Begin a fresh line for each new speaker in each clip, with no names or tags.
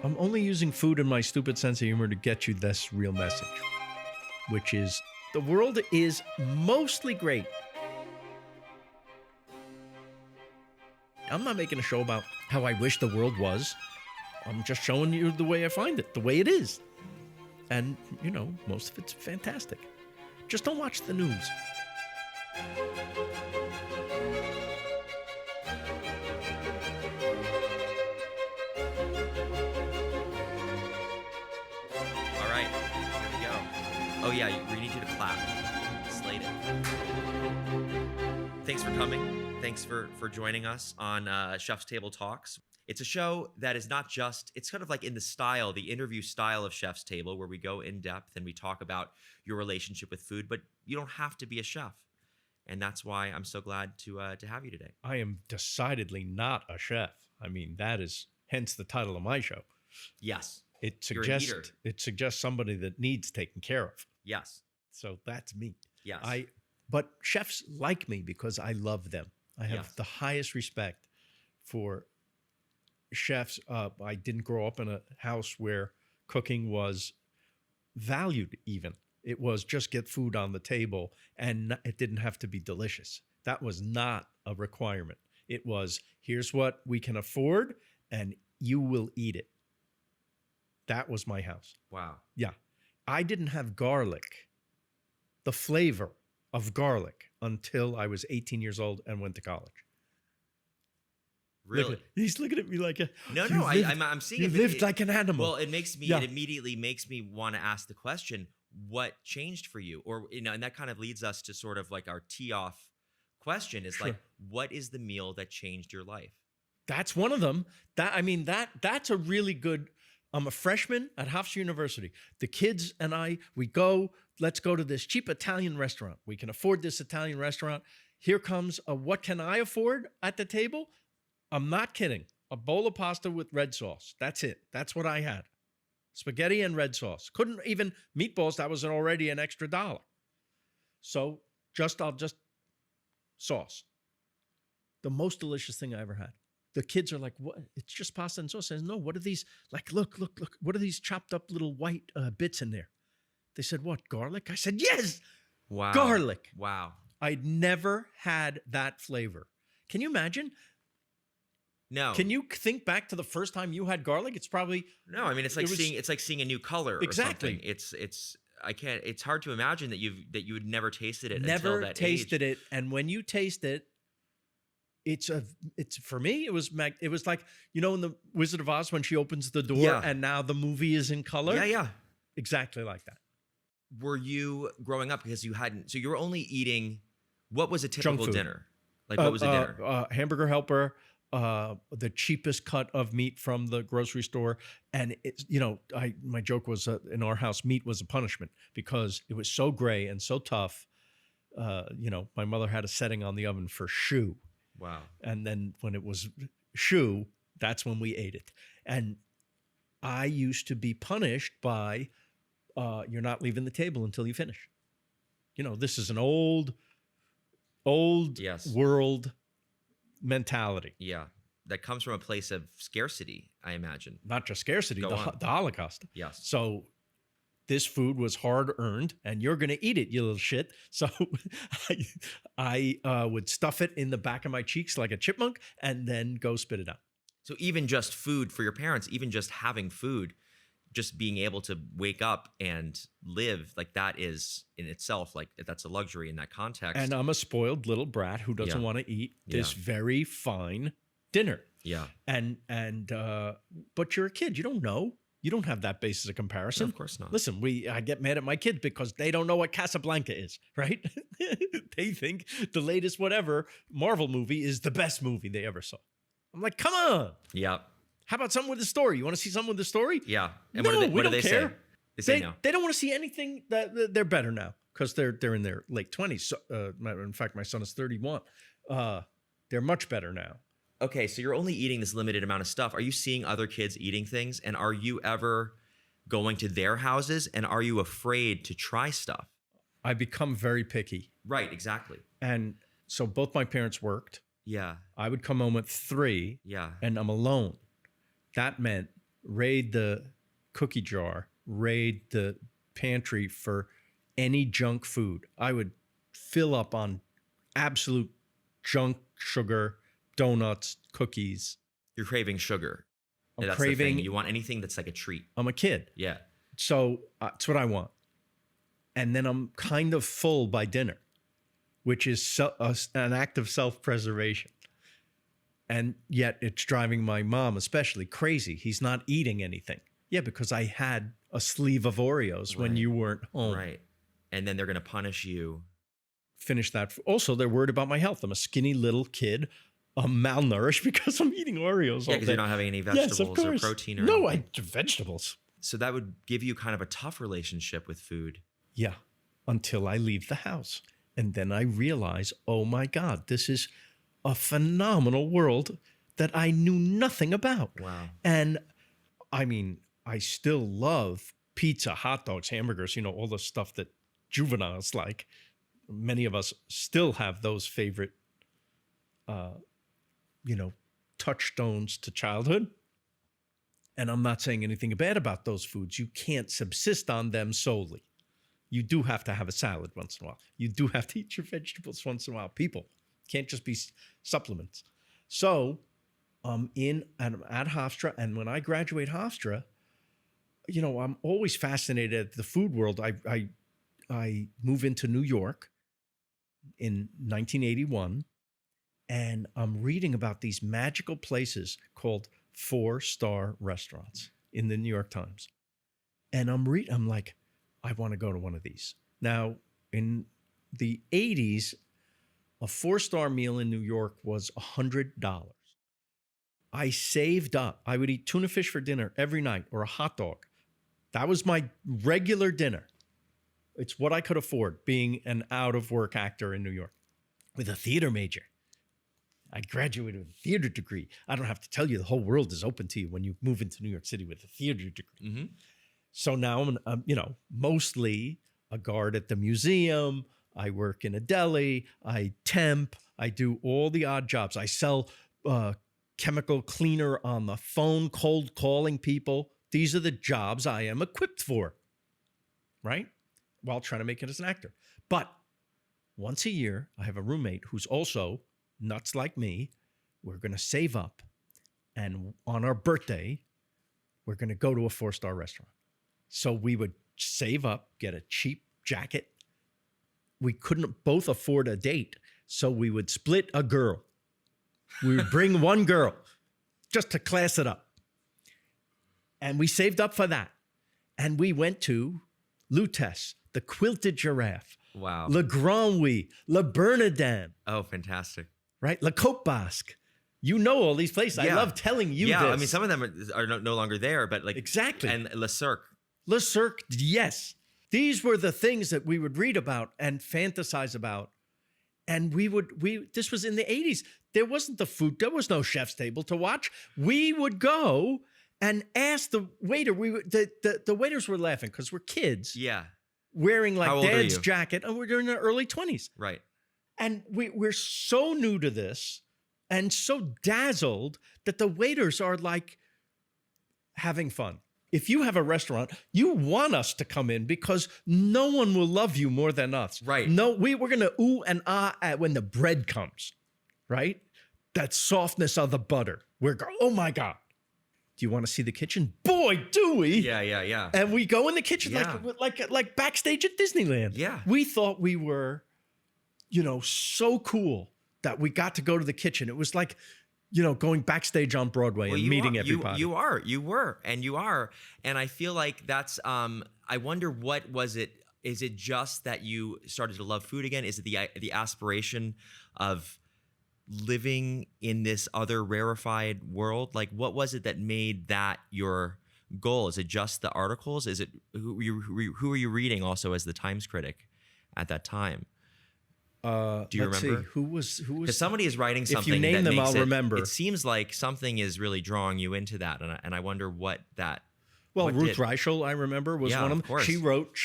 I'm only using food and my stupid sense of humor to get you this real message, which is the world is mostly great. I'm not making a show about how I wish the world was. I'm just showing you the way I find it, the way it is. And, you know, most of it's fantastic. Just don't watch the news.
Oh yeah, we need you to clap. Slate it. Thanks for coming. Thanks for joining us on Chef's Table Talks. It's a show that is not just, it's kind of like in the interview style of Chef's Table, where we go in depth and we talk about your relationship with food, but you don't have to be a chef. And that's why I'm so glad to have you today.
I am decidedly not a chef. I mean, that is hence the title of my show.
Yes.
It
suggests
somebody that needs taken care of.
Yes.
So that's me.
Yes.
But chefs like me because I love them. I have the highest respect for chefs. I didn't grow up in a house where cooking was valued even. It was just get food on the table, and it didn't have to be delicious. That was not a requirement. It was, here's what we can afford, and you will eat it. That was my house.
Wow.
Yeah. I didn't have garlic, the flavor of garlic, until I was 18 years old and went to college.
Really?
He's looking at me like a...
I'm seeing
you
it.
lived like an animal.
Well, it immediately makes me want to ask the question, what changed for you? Or, you know, and that kind of leads us to sort of like our tee-off question is like, what is the meal that changed your life?
That's one of them. That's a really good... I'm a freshman at Hofstra University. The kids and I, let's go to this cheap Italian restaurant. We can afford this Italian restaurant. Here comes a what can I afford at the table? I'm not kidding. A bowl of pasta with red sauce. That's it. That's what I had. Spaghetti and red sauce. Couldn't even meatballs. That was already an extra $1. So I'll just sauce. The most delicious thing I ever had. The kids are like, what? It's just pasta and sauce. I said, no, what are these? Like, look. What are these chopped up little white bits in there? They said, what, garlic? I said, yes.
Wow.
Garlic.
Wow.
I'd never had that flavor. Can you imagine?
No.
Can you think back to the first time you had garlic? It's probably...
No, I mean, it's like seeing a new color
exactly.
or something. It's hard to imagine that you had never tasted it
never
until that
tasted
age.
it. And when you taste it, it's for me, it was like, you know, in the Wizard of Oz when she opens the door and now the movie is in color.
Yeah.
Exactly like that.
Were you growing up because you were only eating, what was a typical dinner? Like what was a dinner?
Hamburger Helper, the cheapest cut of meat from the grocery store. And it's, you know, my joke was in our house, meat was a punishment because it was so gray and so tough. You know, my mother had a setting on the oven for choux.
Wow.
And then when it was choux, that's when we ate it. And I used to be punished by, you're not leaving the table until you finish. You know, this is an old world mentality.
Yeah. That comes from a place of scarcity, I imagine.
Not just scarcity, the Holocaust.
Yes.
So this food was hard earned and you're going to eat it, you little shit. So I would stuff it in the back of my cheeks like a chipmunk and then go spit it out.
So even just food for your parents, even just having food, just being able to wake up and live, like that is in itself, like that's a luxury in that context.
And I'm a spoiled little brat who doesn't want to eat this very fine dinner.
Yeah.
But you're a kid. You don't know. You don't have that basis of comparison.
No, of course not.
Listen, I get mad at my kids because they don't know what Casablanca is, right? They think the latest whatever Marvel movie is the best movie they ever saw. I'm like, come on.
Yeah.
How about something with a story? You want to see something with a story?
Yeah. And
no,
what do they say? They say no.
They don't want to see anything they're better now because they're in their late 20s. So, in fact, my son is 31. They're much better now.
Okay, so you're only eating this limited amount of stuff. Are you seeing other kids eating things? And are you ever going to their houses? And are you afraid to try stuff?
I become very picky.
Right, exactly.
And so both my parents worked.
Yeah.
I would come home at 3.
Yeah.
And I'm alone. That meant raid the cookie jar, raid the pantry for any junk food. I would fill up on absolute junk sugar, donuts, cookies.
You're craving sugar.
I'm
That's
craving.
the thing. You want anything that's like a treat.
I'm a kid.
Yeah.
So that's what I want. And then I'm kind of full by dinner, which is an act of self-preservation. And yet it's driving my mom especially crazy. He's not eating anything. Yeah, because I had a sleeve of Oreos when you weren't home.
Right. And then they're going to punish you.
Finish that. Also, they're worried about my health. I'm a skinny little kid. I'm malnourished because I'm eating Oreos all day.
Because you're not having any vegetables or protein or anything.
Vegetables.
So that would give you kind of a tough relationship with food.
Yeah, until I leave the house. And then I realize, oh my God, this is a phenomenal world that I knew nothing about.
Wow.
And I mean, I still love pizza, hot dogs, hamburgers, all the stuff that juveniles like. Many of us still have those favorite, touchstones to childhood. And I'm not saying anything bad about those foods. You can't subsist on them solely. You do have to have a salad once in a while. You do have to eat your vegetables once in a while. People can't just be supplements. So I'm at Hofstra, and when I graduate Hofstra, I'm always fascinated at the food world. I move into New York in 1981, and I'm reading about these magical places called 4-star restaurants in the New York Times. And I'm like, I want to go to one of these. Now, in the 80s, a 4-star meal in New York was $100. I saved up. I would eat tuna fish for dinner every night or a hot dog. That was my regular dinner. It's what I could afford being an out-of-work actor in New York with a theater major. I graduated with a theater degree. I don't have to tell you, the whole world is open to you when you move into New York City with a theater degree.
Mm-hmm.
So now I'm, mostly a guard at the museum. I work in a deli. I temp. I do all the odd jobs. I sell chemical cleaner on the phone, cold calling people. These are the jobs I am equipped for, right? While trying to make it as an actor. But once a year, I have a roommate who's also nuts like me. We're going to save up. And on our birthday, we're going to go to a 4-star restaurant. So we would save up, get a cheap jacket. We couldn't both afford a date. So we would split a girl. We would bring one girl just to class it up. And we saved up for that. And we went to Lutèce, the Quilted Giraffe.
Wow.
Le Grand Oui, Le Bernardin.
Oh, fantastic.
Right? Le Côte Basque. You know all these places.
Yeah.
I love telling you this.
Yeah, I mean, some of them are no longer there, but like...
Exactly.
And Le Cirque.
Le Cirque, yes. These were the things that we would read about and fantasize about. And this was in the 80s. There wasn't the food. There was no chef's table to watch. We would go and ask the waiter. The waiters were laughing because we're kids.
Yeah.
Wearing like
How old are
dad's
you?
jacket. And we're in the early 20s.
Right.
And we're so new to this and so dazzled that the waiters are like having fun. If you have a restaurant, you want us to come in because no one will love you more than us.
Right.
No, we're going to ooh and ah when the bread comes, right? That softness of the butter. Oh my God. Do you want to see the kitchen? Boy, do we.
Yeah.
And we go in the kitchen
Yeah.
like backstage at Disneyland.
Yeah.
We thought we were, so cool that we got to go to the kitchen. It was like, going backstage on Broadway and meeting everybody.
You were. And I feel like that's, I wonder, what was it? Is it just that you started to love food again? Is it the aspiration of living in this other rarefied world? Like, what was it that made that your goal? Is it just the articles? Is it who were you reading also as the Times critic at that time? Do you
let's
remember?
See. Who was?
Because somebody is writing something.
If you name
that
them,
makes
I'll remember.
It seems like something is really drawing you into that, and I wonder what that.
Well,
what
Ruth Reichel, I remember, was one of them.
Course.
She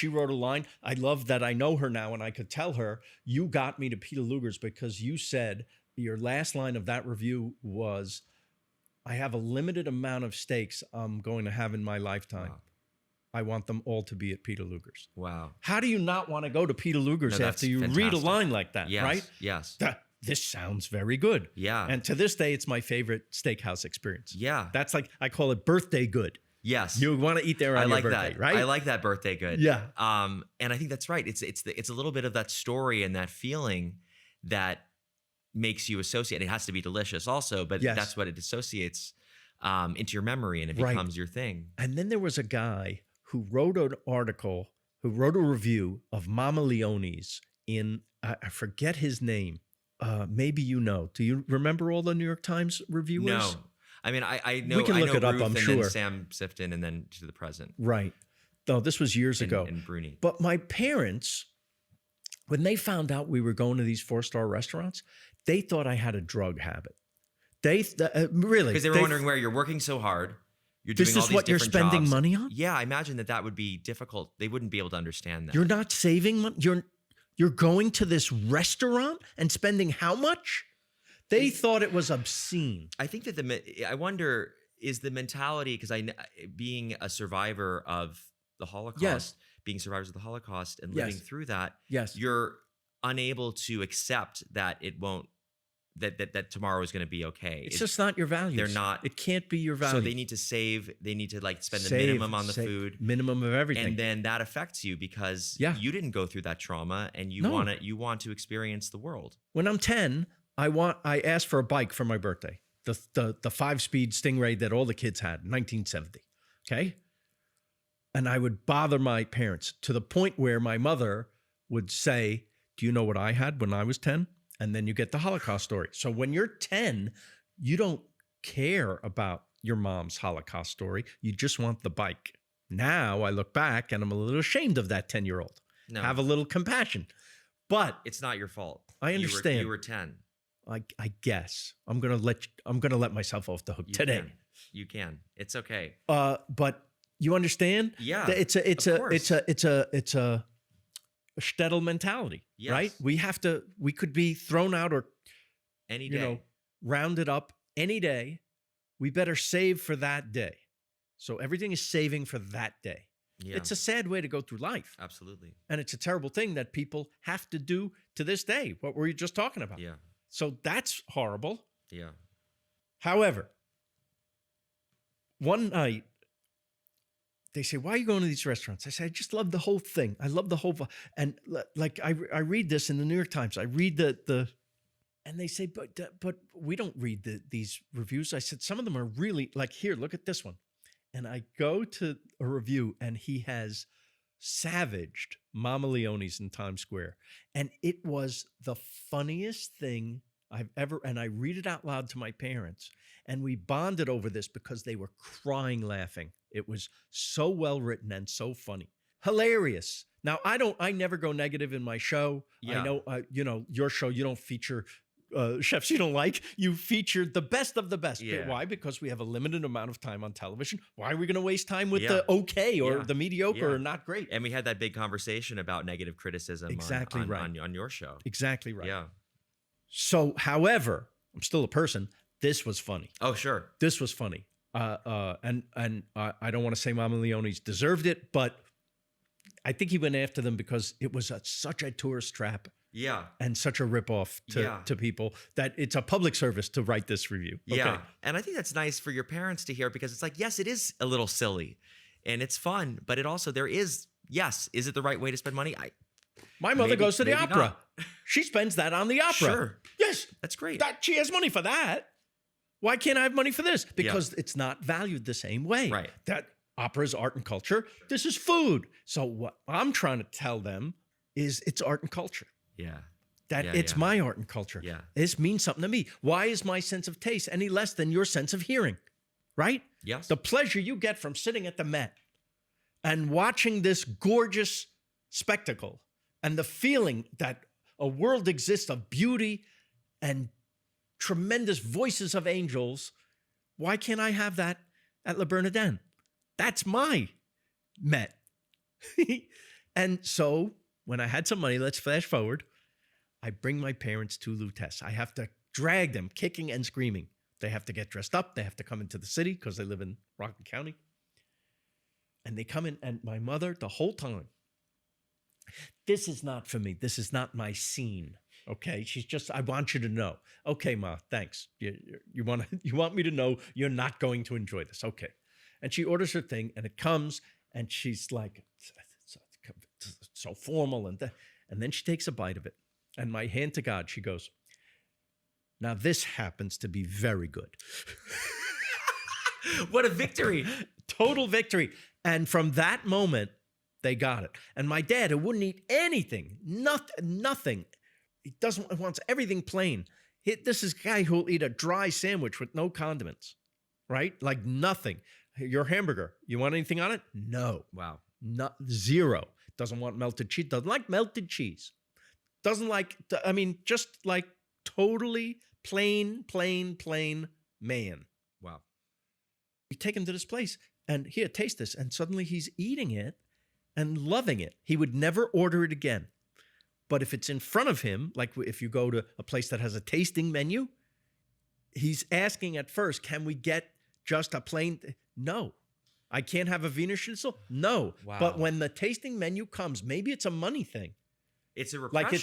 wrote a line. I love that I know her now, and I could tell her, you got me to Peter Luger's because you said your last line of that review was, I have a limited amount of steaks I'm going to have in my lifetime.
Wow.
I want them all to be at Peter Luger's.
Wow.
How do you not want to go to Peter Luger's
No,
after
that's
you read a
fantastic.
line like that,
Yes.
right?
Yes.
This sounds very good.
Yeah.
And to this day, it's my favorite steakhouse experience.
Yeah.
That's like, I call it birthday good.
Yes.
You want to eat there on
I
your
like
birthday,
that.
right?
I like that birthday good.
Yeah.
And I think that's right. It's a little bit of that story and that feeling that makes you associate. It has to be delicious also, but
Yes.
that's what it associates into your memory, and it
Right.
becomes your thing.
And then there was a guy who wrote an article, who wrote a review of Mama Leone's in, I forget his name. Maybe you know. Do you remember all the New York Times reviewers?
No. I mean, I know.
We can look
I know
it up,
Ruth
I'm
and
sure.
Then Sam Sifton, and then to the present.
Right. No, this was years ago.
And Bruni.
But my parents, when they found out we were going to these 4-star restaurants, they thought I had a drug habit. They really,
Because they were wondering where you're working so hard. You're
this
doing all
is
these
what you're
different
spending
jobs.
money on.
Yeah, I imagine that would be difficult. They wouldn't be able to understand that.
You're not saving money. You're going to this restaurant and spending how much? They thought it was obscene.
I think that I wonder, is the mentality, because being a survivor of the Holocaust,
Yes.
being survivors of the Holocaust and
Yes.
living through that,
Yes.
you're unable to accept that it won't, that tomorrow is going to be okay.
It's just not your values.
they're not.
It can't be your value.
So they need to save. They need to like spend the
Save,
minimum on the
save,
food.
minimum of everything.
And then that affects you because
Yeah.
you didn't go through that trauma, and you
No.
want to experience the world.
When I'm 10, I asked for a bike for my birthday. The 5-speed Stingray that all the kids had in 1970. Okay. And I would bother my parents to the point where my mother would say, "Do you know what I had when I was 10?" And then you get the Holocaust story. So when you're 10, you don't care about your mom's Holocaust story. You just want the bike. Now I look back and I'm a little ashamed of that 10-year-old.
No,
Have a little compassion. But
it's not your fault.
I understand.
You were 10.
I guess I'm gonna let myself off the hook
You
today.
can. You can. It's okay.
But you understand?
Yeah,
That it's
of course.
a shtetl mentality,
Yes.
right? We could be thrown out or
Any day.
rounded up any day. We better save for that day. So everything is saving for that day.
Yeah.
It's a sad way to go through life,
Absolutely.
and it's a terrible thing that people have to do to this day. What were you just talking about?
Yeah.
So that's horrible.
Yeah.
However, one night they say, "Why are you going to these restaurants?" I say, "I just love the whole thing. I love the whole." And like I read this in the New York Times. I read the, and they say, "But we don't read these reviews." I said, "Some of them are really like, here, look at this one." And I go to a review, and he has savaged Mama Leone's in Times Square, and it was the funniest thing I've ever. And I read it out loud to my parents, and we bonded over this because they were crying laughing. It was so well written and so funny. Hilarious. Now, I never go negative in my show.
Yeah.
I know, your show, you don't feature chefs you don't like. You feature the best of the best.
Yeah.
Why? Because we have a limited amount of time on television. Why are we going to waste time with
Yeah.
the okay or
Yeah.
the mediocre
Yeah.
or not great?
And we had that big conversation about negative criticism
Exactly
on,
right.
on your show.
Exactly right.
Yeah.
So, however, I'm still a person. This was funny.
Oh, sure.
This was funny. And I don't want to say Mama Leone's deserved it, but I think he went after them because it was such a tourist trap
Yeah.
and such a ripoff to people that it's a public service to write this review. Okay.
Yeah. And I think that's nice for your parents to hear, because it's like, yes, it is a little silly and it's fun, but it also, is it the right way to spend money?
My mother
Maybe-
goes to the
maybe
opera.
not.
She spends that on the opera.
Sure.
Yes.
That's great.
She has money for that. Why can't I have money for this? Because it's not valued the same way.
Right.
That opera is art and culture. This is food. So what I'm trying to tell them is it's art and culture.
Yeah.
That
Yeah,
it's
yeah.
my art and culture.
Yeah.
This means something to me. Why is my sense of taste any less than your sense of hearing? Right?
Yes.
The pleasure you get from sitting at the Met and watching this gorgeous spectacle and the feeling that a world exists of beauty and tremendous voices of angels. Why can't I have that at Le Bernardin? That's my Met. And so when I had some money, let's flash forward, I bring my parents to Lutece. I have to drag them kicking and screaming They have to get dressed up. They have to come into the city because they live in Rockland County. And they come in, and my mother, the whole time, this is not for me. This is not my scene. Okay, she's just, I want you to know. Okay, Ma, thanks. You want me to know you're not going to enjoy this. Okay. And she orders her thing, and it comes, and she's like, so formal. And then she takes a bite of it. And my hand to God, she goes, now this happens to be very good.
What a victory.
Total victory. And from that moment, they got it. And my dad, who wouldn't eat anything, nothing. He wants everything plain. This is a guy who will eat a dry sandwich with no condiments, right? Like nothing. Your hamburger, you want anything on it? No.
Wow.
Zero. Doesn't want melted cheese. Doesn't like melted cheese. Doesn't like, just like totally plain man.
Wow.
We take him to this place and here, taste this. And suddenly he's eating it and loving it. He would never order it again. But if it's in front of him, like if you go to a place that has a tasting menu, he's asking at first, can we get just a plain? No. I can't have a Wiener Schnitzel? No.
Wow.
But when the tasting menu comes, maybe it's a money thing.
It's a repression.
Like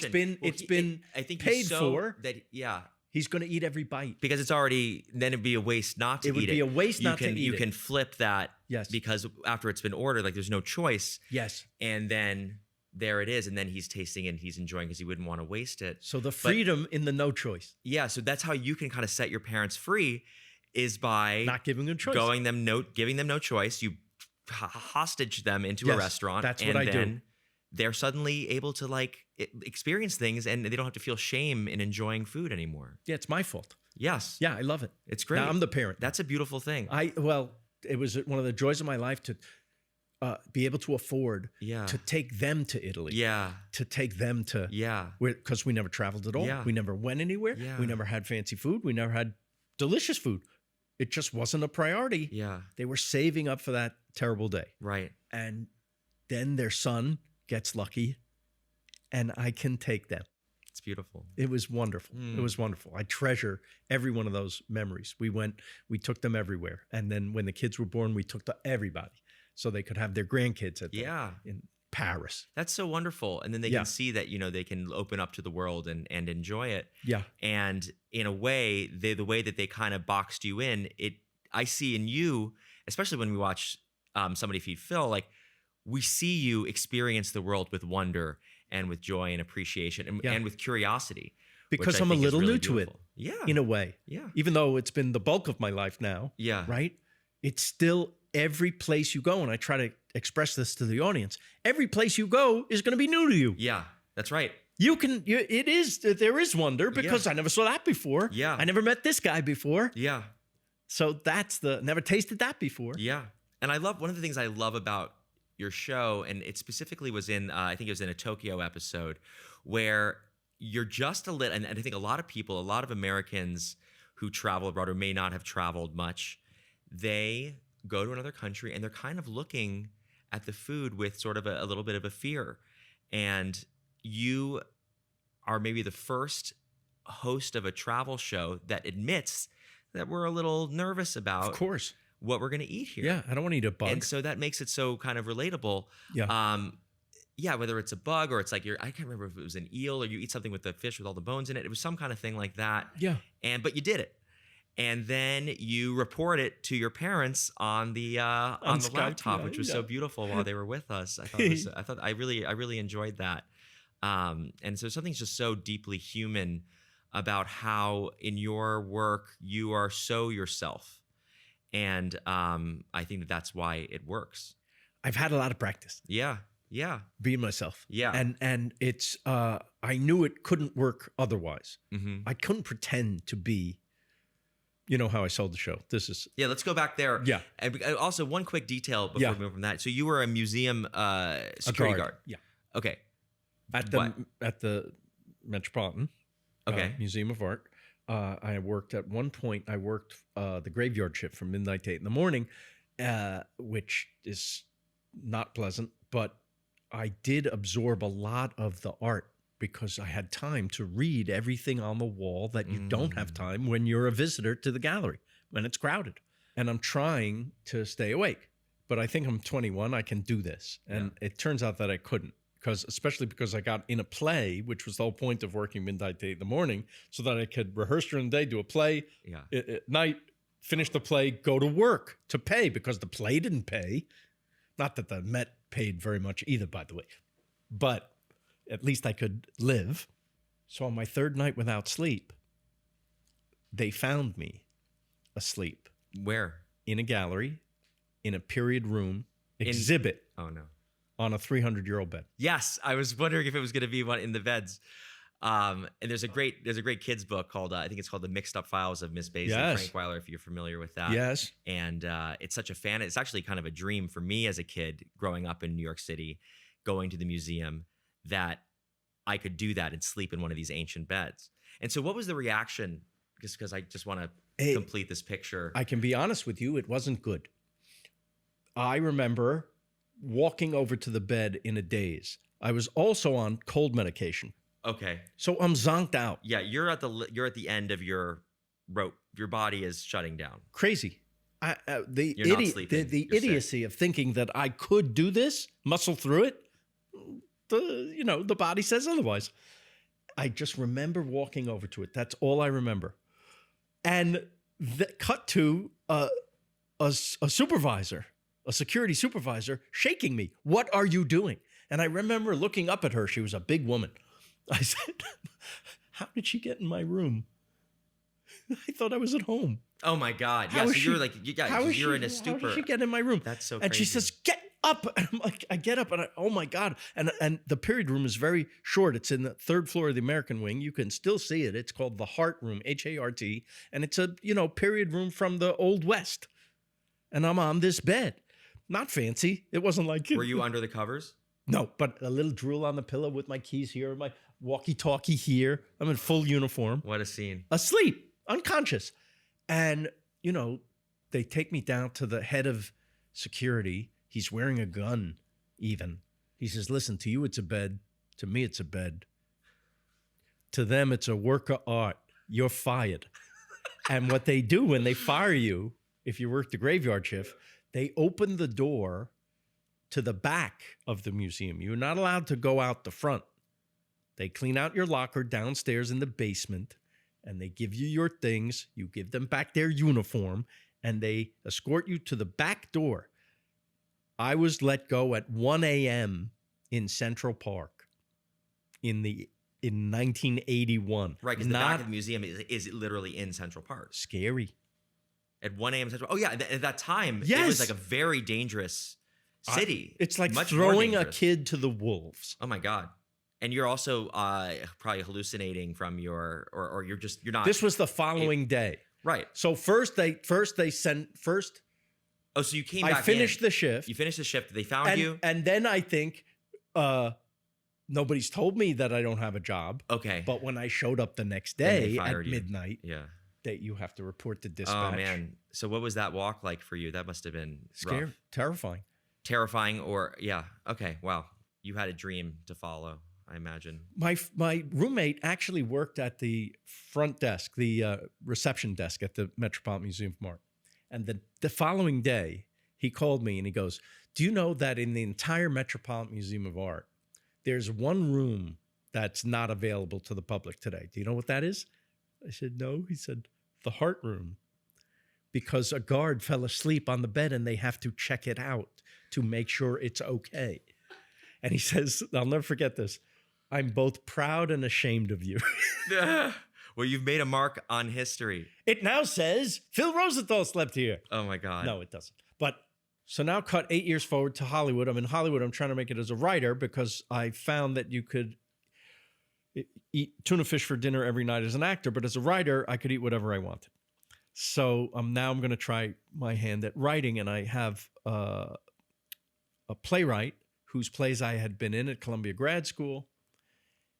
it's been
I think
paid for.
That, yeah.
He's going to eat every bite.
Because it's already, then it'd be a waste not to eat it.
It would be a waste not to eat it.
You can flip that.
Yes.
Because after it's been ordered, like there's no choice.
Yes.
And then there it is. And then he's tasting it and he's enjoying because he wouldn't want to waste it.
So the freedom in the no choice.
Yeah. So that's how you can kind of set your parents free, is by
not giving them choice.
Giving them no choice. You hostage them into a restaurant.
That's what I do.
They're suddenly able to experience things, and they don't have to feel shame in enjoying food anymore.
Yeah, it's my fault.
Yes.
Yeah, I love it.
It's great.
Now I'm the parent.
That's a beautiful thing.
It was one of the joys of my life to be able to afford to take them to Italy.
Yeah.
To take them to because we never traveled at all.
Yeah.
We never went anywhere.
Yeah.
We never had fancy food. We never had delicious food. It just wasn't a priority.
Yeah.
They were saving up for that terrible day.
Right.
And then their son gets lucky, and I can take them.
It's beautiful.
It was wonderful. It was wonderful. I treasure every one of those memories. We took them everywhere. And then when the kids were born, we took to everybody so they could have their grandkids in Paris.
That's so wonderful. And then they can see that, they can open up to the world and enjoy it.
Yeah.
And in a way, the way that they kind of boxed you in, I see in you, especially when we watch Somebody Feed Phil, like, we see you experience the world with wonder and with joy and appreciation and with curiosity.
Because I'm a little new to it.
Yeah.
In a way.
Yeah.
Even though it's been the bulk of my life now.
Yeah.
Right? It's still every place you go, and I try to express this to the audience, every place you go is going to be new to you.
Yeah, that's right.
There is wonder because I never saw that before.
Yeah.
I never met this guy before.
Yeah.
So never tasted that before.
Yeah. And one of the things I love about your show, and it specifically was I think it was in a Tokyo episode, where you're just a little, and I think a lot of Americans who travel abroad or may not have traveled much, they go to another country and they're kind of looking at the food with sort of a little bit of a fear. And you are maybe the first host of a travel show that admits that we're a little nervous about,
of course,
what we're going to eat here.
Yeah, I don't want to eat a bug.
And so that makes it so kind of relatable. Yeah. Whether it's a bug or it's like I can't remember if it was an eel or you eat something with the fish with all the bones in it. It was some kind of thing like that.
Yeah.
But you did it. And then you report it to your parents on the
Skype,
laptop, which was so beautiful while they were with us. I really enjoyed that. And so something's just so deeply human about how in your work you are so yourself. And I think that's why it works.
I've had a lot of practice.
Yeah.
Being myself.
Yeah.
And it's I knew it couldn't work otherwise.
Mm-hmm.
I couldn't pretend to be. You know how I sold the show.
Let's go back there.
Yeah.
And also, one quick detail before we move from that. So you were a museum security guard.
Yeah.
Okay.
At the Metropolitan Museum of Art. I worked at one point. I worked the graveyard shift from midnight to 8 in the morning, which is not pleasant. But I did absorb a lot of the art because I had time to read everything on the wall that you don't have time when you're a visitor to the gallery, when it's crowded. And I'm trying to stay awake. But I think I'm 21, I can do this. And it turns out that I couldn't, especially because I got in a play, which was the whole point of working midnight to 8 in the morning, so that I could rehearse during the day, do a play at night, finish the play, go to work to pay, because the play didn't pay. Not that the Met paid very much either, by the way. But at least I could live. So on my third night without sleep, they found me asleep.
Where?
In a gallery, in a period room exhibit.
Oh, no.
On a 300-year-old bed.
Yes, I was wondering if it was going to be one in the beds. And there's a great kids book called I think it's called The Mixed Up Files of Miss Baisley.
Yes.
Frank Weiler, if you're familiar with that.
Yes.
And it's such a fan. It's actually kind of a dream for me as a kid growing up in New York City, going to the museum, that I could do that and sleep in one of these ancient beds. And so what was the reaction? Just because I just want to complete this picture.
I can be honest with you, it wasn't good. I remember walking over to the bed in a daze. I was also on cold medication.
Okay.
So I'm zonked out.
Yeah, you're at the end of your rope. Your body is shutting down.
Crazy. The
You're not sleeping.
The
You're
idiocy of thinking that I could do this, muscle through it. The body says otherwise. I just remember walking over to it. That's all I remember. And cut to a supervisor, a security supervisor, shaking me. What are you doing? And I remember looking up at her. She was a big woman. I said, how did she get in my room? I thought I was at home.
Oh my God. Yeah, you're like, you're in a stupor.
How did she get in my room?
That's so crazy.
And she says, get up. And I'm like, I get up and oh my God. And the period room is very short. It's in the third floor of the American wing. You can still see it. It's called the Hart Room, Hart. And it's a, period room from the Old West. And I'm on this bed. Not fancy. It wasn't like...
Were you under the covers?
No, but a little drool on the pillow with my keys here, my walkie-talkie here. I'm in full uniform.
What a scene.
Asleep, unconscious. And, they take me down to the head of security. He's wearing a gun, even. He says, listen, to you it's a bed. To me it's a bed. To them it's a work of art. You're fired. And what they do when they fire you, if you work the graveyard shift, they open the door to the back of the museum. You're not allowed to go out the front. They clean out your locker downstairs in the basement, and they give you your things. You give them back their uniform, and they escort you to the back door. I was let go at 1 a.m. in Central Park in 1981.
Right, because the back of the museum is literally in Central Park.
Scary.
At 1 a.m. Central. Oh yeah, at that time,
yes.
It was like a very dangerous city.
It's like throwing a kid to the wolves.
Oh my God. And you're also probably hallucinating from or you're not.
This was the following day.
Right.
So first they sent.
Oh, so you came back.
I finished the shift.
You finished the shift. They found you.
And then I think nobody's told me that I don't have a job.
Okay.
But when I showed up the next day at midnight,
yeah,
that you have to report to dispatch.
Oh man. So what was that walk like for you? That must have been
scary,
rough.
Terrifying,
or yeah. Okay. Wow. You had a dream to follow, I imagine.
My roommate actually worked at the front desk, the reception desk at the Metropolitan Museum of Art. And the following day, he called me and he goes, do you know that in the entire Metropolitan Museum of Art, there's one room that's not available to the public today? Do you know what that is? I said, no. He said, the Hart Room. Because a guard fell asleep on the bed and they have to check it out to make sure it's okay. And he says, I'll never forget this, I'm both proud and ashamed of you.
Well, you've made a mark on history.
It now says Phil Rosenthal slept here.
Oh my God.
No, it doesn't. But so now cut 8 years forward to Hollywood. I'm in Hollywood. I'm trying to make it as a writer because I found that you could eat tuna fish for dinner every night as an actor, but as a writer, I could eat whatever I wanted. So now I'm going to try my hand at writing, and I have a playwright whose plays I had been in at Columbia Grad School.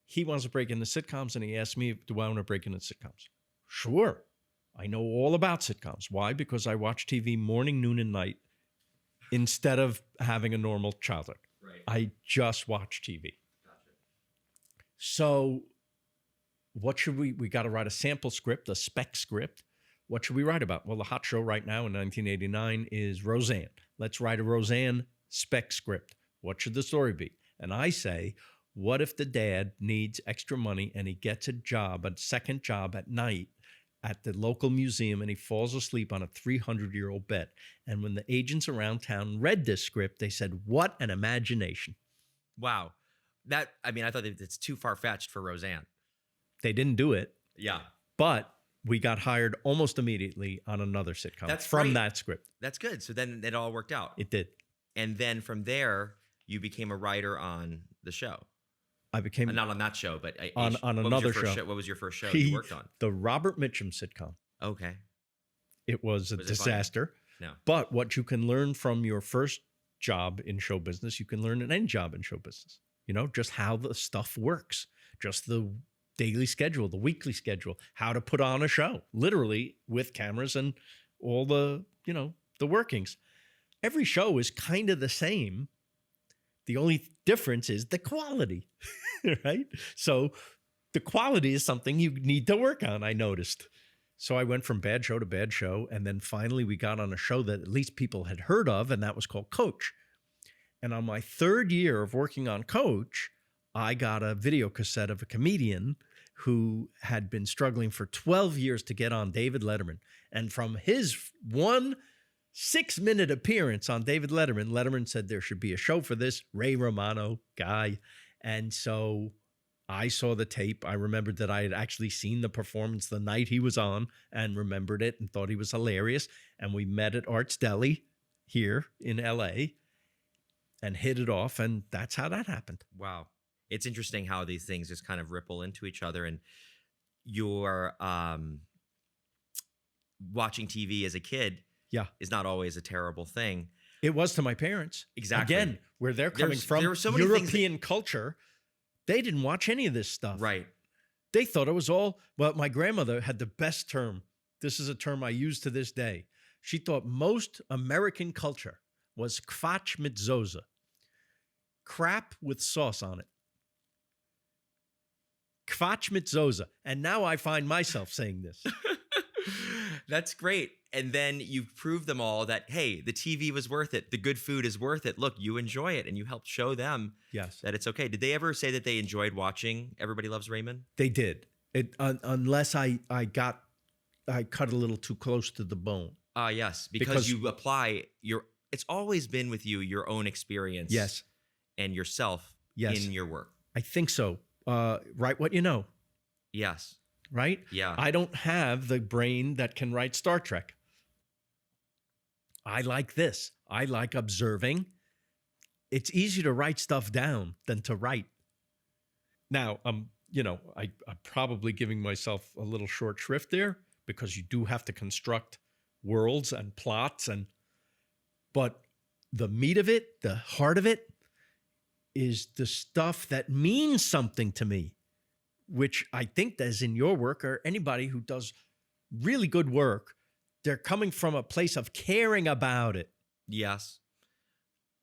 He wants to break into sitcoms, and he asked me, do I want to break into sitcoms? Sure. I know all about sitcoms. Why? Because I watch TV morning, noon, and night instead of having a normal childhood.
Right.
I just watch TV.
Gotcha.
So what should we got to write a sample script, a spec script. What should we write about? Well, the hot show right now in 1989 is Roseanne. Let's write a Roseanne spec script. What should the story be? And I say, what if the dad needs extra money and he gets a second job at night at the local museum, and he falls asleep on a 300-year-old bed? And when the agents around town read this script, they said, what an imagination.
Wow. I thought that it's too far-fetched for Roseanne.
They didn't do it.
Yeah.
But we got hired almost immediately on another sitcom from
great.
that script.
That's good. So then it all worked out.
It did.
And then from there, you became a writer on the show.
I became
not on that show, but
on another show.
What was your first show you worked on?
The Robert Mitchum sitcom.
Okay.
It was a disaster.
No.
But what you can learn from your first job in show business, you can learn in any job in show business. Just how the stuff works, just the daily schedule, the weekly schedule, how to put on a show, literally with cameras and all the, the workings. Every show is kind of the same. The only difference is the quality, right? So the quality is something you need to work on, I noticed. So I went from bad show to bad show. And then finally we got on a show that at least people had heard of, and that was called Coach. And on my third year of working on Coach, I got a video cassette of a comedian who had been struggling for 12 years to get on David Letterman. And from his 1 6-minute appearance on David Letterman, Letterman said there should be a show for this Ray Romano guy. And so I saw the tape. I remembered that I had actually seen the performance the night he was on and remembered it and thought he was hilarious. And we met at Arts Deli here in LA and hit it off. And that's how that happened.
Wow. It's interesting how these things just kind of ripple into each other. And you're watching TV as a kid is not always a terrible thing.
It was to my parents.
Exactly.
Again, where they're coming from,
there were so many
European culture, they didn't watch any of this stuff.
Right.
They thought it was all, well, my grandmother had the best term. This is a term I use to this day. She thought most American culture was Quatsch mit Soße. Crap with sauce on it. Quatsch mit Soße. And now I find myself saying this.
That's great. And then you've proved them all that, hey, the TV was worth it. The good food is worth it. Look, you enjoy it. And you helped show them that it's okay. Did they ever say that they enjoyed watching Everybody Loves Raymond?
They did. Unless I cut a little too close to the bone.
Yes. Because you apply it's always been with you, your own experience.
Yes.
And yourself in your work.
I think so. Write what you know.
Yes.
Right?
Yeah.
I don't have the brain that can write Star Trek. I like this. I like observing. It's easier to write stuff down than to write. Now, I'm probably giving myself a little short shrift there because you do have to construct worlds and plots, but the meat of it, the heart of it, is the stuff that means something to me, which I think as in your work or anybody who does really good work, they're coming from a place of caring about it.
Yes.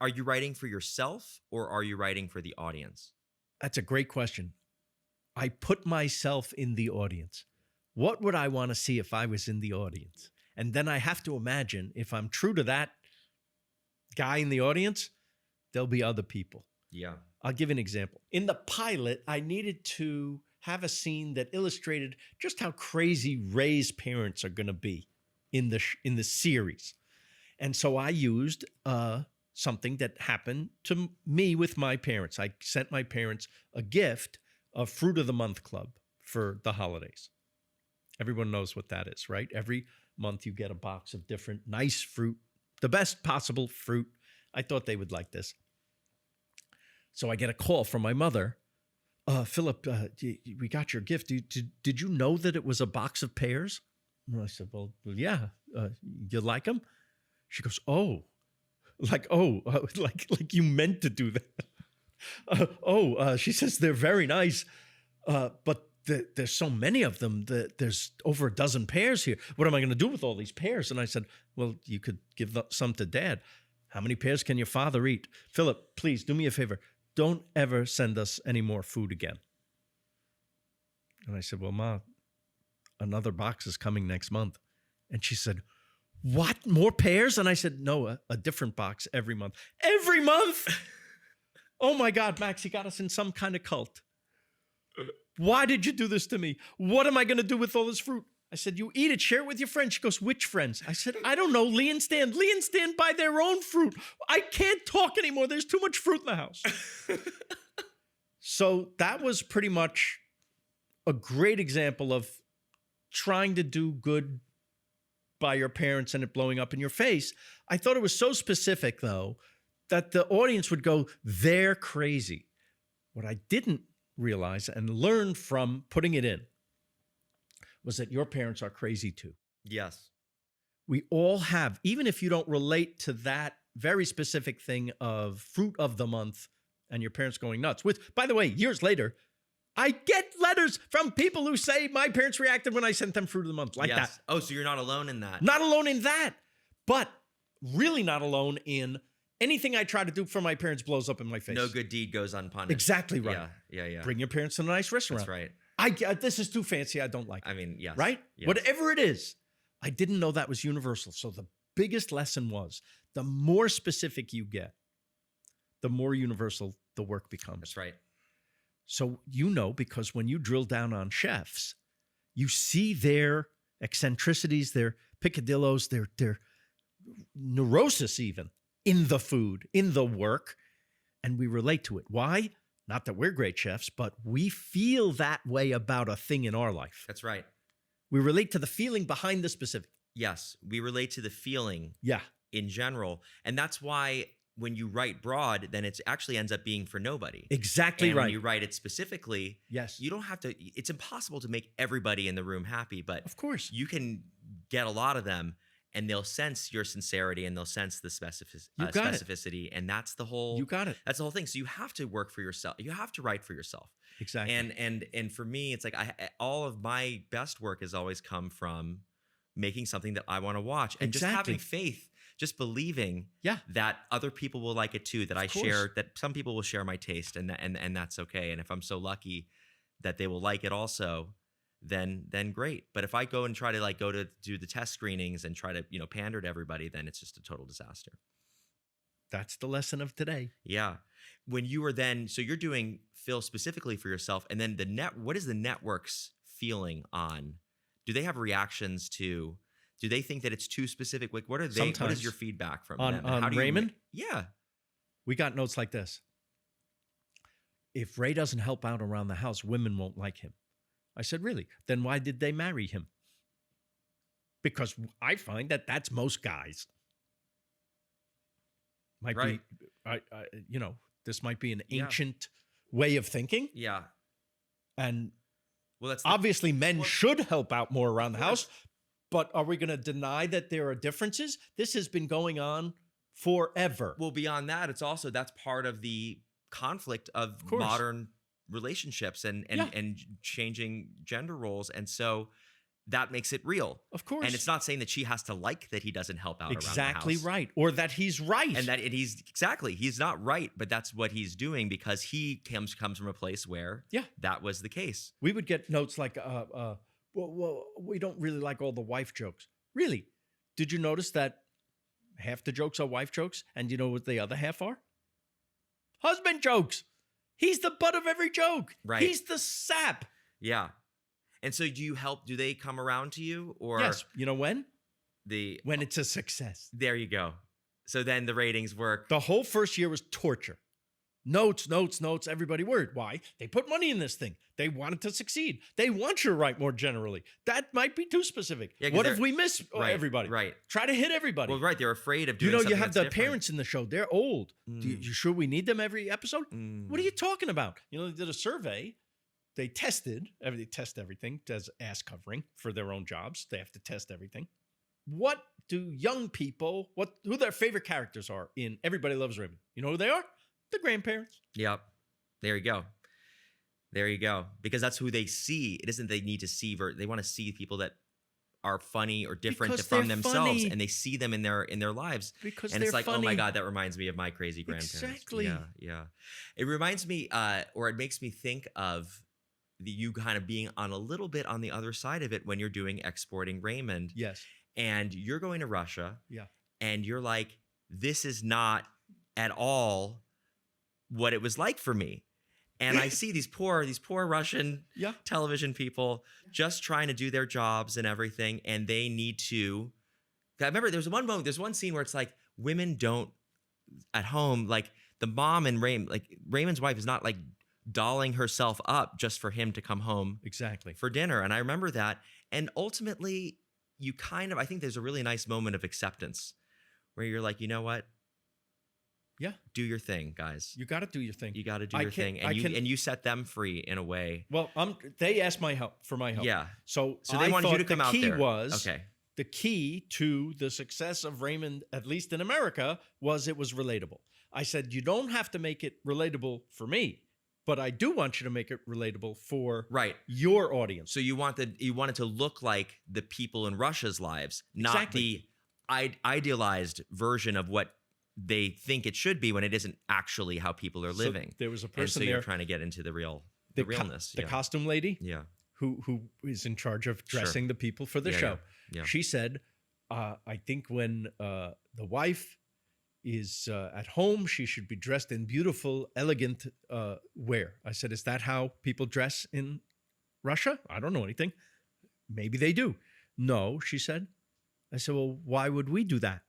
Are you writing for yourself or are you writing for the audience?
That's a great question. I put myself in the audience. What would I want to see if I was in the audience? And then I have to imagine if I'm true to that guy in the audience, there'll be other people.
Yeah.
I'll give you an example. In the pilot, I needed to have a scene that illustrated just how crazy Ray's parents are going to be in the series. And so I used something that happened to me with my parents. I sent my parents a gift of Fruit of the Month Club for the holidays. Everyone knows what that is, right? Every month you get a box of different nice fruit, the best possible fruit. I thought they would like this. So I get a call from my mother. Philip, we got your gift. Did you know that it was a box of pears? And I said, well, yeah. You like them? She goes, oh, like you meant to do that. She says, they're very nice. But there's so many of them that there's over a dozen pears here. What am I going to do with all these pears? And I said, well, you could give some to Dad. How many pears can your father eat? Philip, please do me a favor. Don't ever send us any more food again. And I said, well, Ma, another box is coming next month. And she said, what? More pears? And I said, no, a different box every month. Every month? Oh my God, Max, you got us in some kind of cult. Why did you do this to me? What am I going to do with all this fruit? I said, you eat it, share it with your friends. She goes, which friends? I said, I don't know, Lee and Stan. Lee and Stan buy their own fruit. I can't talk anymore. There's too much fruit in the house. So that was pretty much a great example of trying to do good by your parents and it blowing up in your face. I thought it was so specific, though, that the audience would go, they're crazy. What I didn't realize and learn from putting it in was that your parents are crazy too.
Yes.
We all have, even if you don't relate to that very specific thing of fruit of the month and your parents going nuts. With, by the way, years later, I get letters from people who say my parents reacted when I sent them fruit of the month like that.
Oh, so you're not alone in that.
Not alone in that, but really not alone in anything I try to do for my parents blows up in my face.
No good deed goes unpunished.
Exactly right.
Yeah.
Bring your parents to a nice restaurant.
That's right.
This is too fancy. I don't like it.
I mean, yes.
Right?
Yes.
Whatever it is. I didn't know that was universal. So the biggest lesson was the more specific you get, the more universal the work becomes.
That's right.
So because when you drill down on chefs, you see their eccentricities, their picadillos, their neurosis even in the food, in the work, and we relate to it. Why? Not that we're great chefs, but we feel that way about a thing in our life.
That's right.
We relate to the feeling behind the specific.
Yes, we relate to the feeling in general. And that's why when you write broad, then it actually ends up being for nobody.
Exactly
and
right.
When you write it specifically,
yes,
you don't have to, it's impossible to make everybody in the room happy, but
of course
you can get a lot of them and they'll sense your sincerity and they'll sense the specificity. And that's the whole,
you got it.
That's the whole thing. So you have to work for yourself. You have to write for yourself.
Exactly.
And for me, it's like all of my best work has always come from making something that I want to watch and just having faith, just believing that other people will like it too, that that some people will share my taste and that's okay. And if I'm so lucky that they will like it also, then great. But if I go and try to go to do the test screenings and try to, pander to everybody, then it's just a total disaster.
That's the lesson of today.
Yeah. When you were so you're doing Phil specifically for yourself, and then what is the network's feeling on? Do they have reactions to? Do they think that it's too specific? Like, what are they?
Sometimes.
What is your feedback from them?
On Raymond?
Yeah.
We got notes like this. If Ray doesn't help out around the house, women won't like him. I said, really? Then why did they marry him? Because I find that that's most guys. Might be, this might be an ancient way of thinking.
Yeah.
And
that's
obviously men should help out more around the house. But are we going to deny that there are differences? This has been going on forever.
Well, beyond that, that's part of the conflict of modern relationships and changing gender roles. And so that makes it real.
Of course.
And it's not saying that she has to like that he doesn't help out around the house.
Exactly right. Or that he's right.
And that he's not right, but that's what he's doing because he comes from a place where that was the case.
We would get notes like, well, we don't really like all the wife jokes. Really? Did you notice that half the jokes are wife jokes? And you know what the other half are? Husband jokes. He's the butt of every joke.
Right.
He's the sap.
Yeah. And so do they come around to you? Or
yes. You know when?
When
it's a success.
There you go. So then the ratings work.
The whole first year was torture. Notes, everybody word. Why? They put money in this thing. They want it to succeed. They want you to write more generally. That might be too specific. Yeah, what if we miss everybody?
Right.
Try to hit everybody.
Well, right. They're afraid of doing something.
You have the
different.
parents in the show. They're old. You sure we need them every episode? What are you talking about? They did a survey. They test everything as ass covering for their own jobs. They have to test everything. What do young people, who their favorite characters are in Everybody Loves Raymond? You know who they are? The grandparents.
Yep. There you go. Because that's who they see. It isn't they need to see. They want to see people that are funny or different from themselves, funny. And they see them in their lives.
Because
and
it's
like,
funny.
oh my God, that reminds me of my crazy grandparents.
Exactly.
Yeah. It reminds me, or it makes me think of you kind of being on a little bit on the other side of it when you're doing exporting Raymond,
Yes.
and you're going to Russia,
Yeah.
and you're like, this is not at all what it was like for me. And I see these poor Russian
Yeah.
television people just trying to do their jobs and everything, and they need to. I remember there's one scene where it's like women don't at home, like the mom and Raymond's wife is not like dolling herself up just for him to come home
Exactly.
for dinner. And I remember that. And ultimately, I think there's a really nice moment of acceptance where you're like, you know what?
Yeah.
Do your thing, guys.
You got to do your thing.
You got to do your thing, and you set them free in a way.
Well, they asked for my help.
Yeah.
So
they
I
wanted you to
thought
come out there.
Okay. The key to the success of Raymond, at least in America, was it was relatable. I said, you don't have to make it relatable for me, but I do want you to make it relatable for your audience.
So you want it to look like the people in Russia's lives, not the idealized version of what they think it should be when it isn't actually how people are living.
There was a person
and so
there.
you're trying to get into the realness.
The costume lady.
Yeah.
Who is in charge of dressing the people for the show.
Yeah.
She said, I think when the wife is at home, she should be dressed in beautiful, elegant wear. I said, is that how people dress in Russia? I don't know anything. Maybe they do. No, she said. I said, well, why would we do that?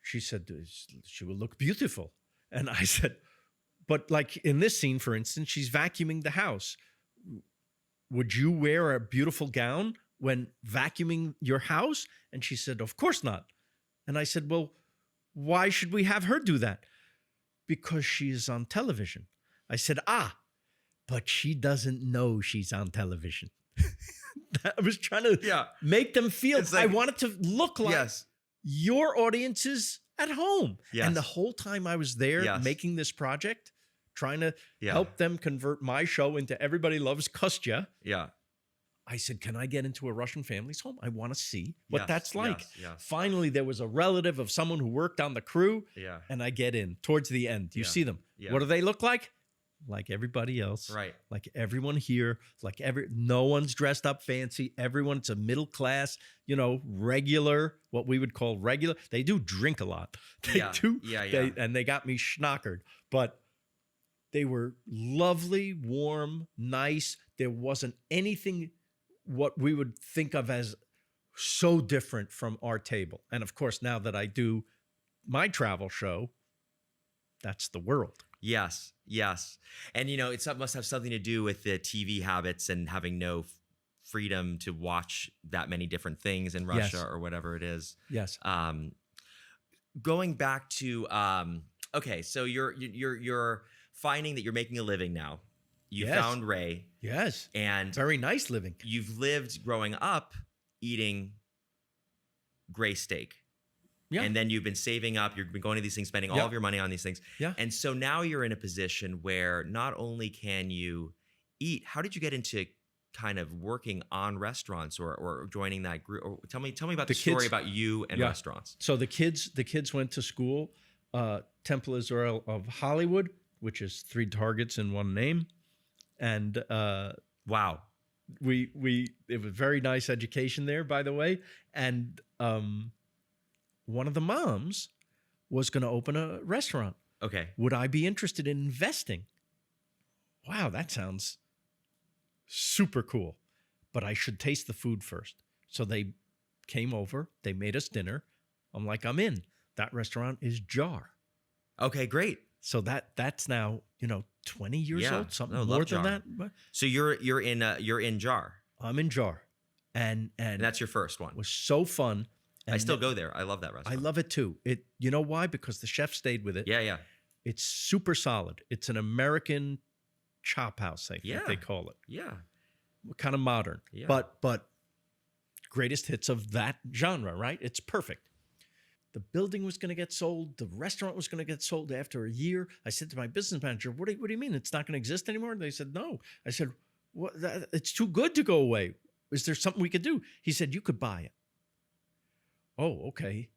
She said, she will look beautiful. And I said, but like in this scene, for instance, she's vacuuming the house. Would you wear a beautiful gown when vacuuming your house? And she said, of course not. And I said, well, why should we have her do that? Because she is on television. I said, but she doesn't know she's on television. I was trying to make them feel, I want it to look like your audience is at home. Yes. And the whole time I was there making this project, trying to help them convert my show into Everybody Loves Kostya.
Yeah.
I said, can I get into a Russian family's home? I want to see what that's like.
Yes.
Finally, there was a relative of someone who worked on the crew.
Yeah.
And I get in towards the end. You see them. Yeah. What do they look like? Like everybody else.
Right.
Like everyone here. No one's dressed up fancy. Everyone's a middle class, regular, what we would call regular. They do drink a lot. They do. Yeah. And they got me schnockered. But they were lovely, warm, nice. There wasn't anything what we would think of as so different from our table. And of course, now that I do my travel show, that's the world.
Yes. And, it must have something to do with the TV habits and having no freedom to watch that many different things in Russia or whatever it is.
Yes.
Going back to, okay, so you're finding that you're making a living now. You found Ray.
Yes.
And
very nice living.
You've lived growing up eating gray steak. Yeah. And then you've been saving up, you've been going to these things, spending all of your money on these things.
Yeah.
And so now you're in a position where not only can you eat, how did you get into kind of working on restaurants or joining that group? Or tell me about the story about you and restaurants.
So the kids went to school, Temple Israel of Hollywood, which is 3 targets in one name. And
wow.
It was very nice education there, by the way. And one of the moms was going to open a restaurant.
Okay.
Would I be interested in investing? Wow, that sounds super cool. But I should taste the food first. So they came over. They made us dinner. I'm like, I'm in. That restaurant is Jar.
Okay, great.
So that's now 20 years old, something more than that.
So you're in Jar.
I'm in Jar, and
that's your first one.
It was so fun. And
I still go there. I love that restaurant.
I love it too. You know why? Because the chef stayed with it.
Yeah.
It's super solid. It's an American chop house, I think they call it.
Yeah.
Kind of modern. Yeah. But greatest hits of that genre, right? It's perfect. The building was going to get sold. The restaurant was going to get sold after a year. I said to my business manager, what do you mean? It's not going to exist anymore? And they said, no. I said, what? It's too good to go away. Is there something we could do? He said, you could buy it. Oh, okay.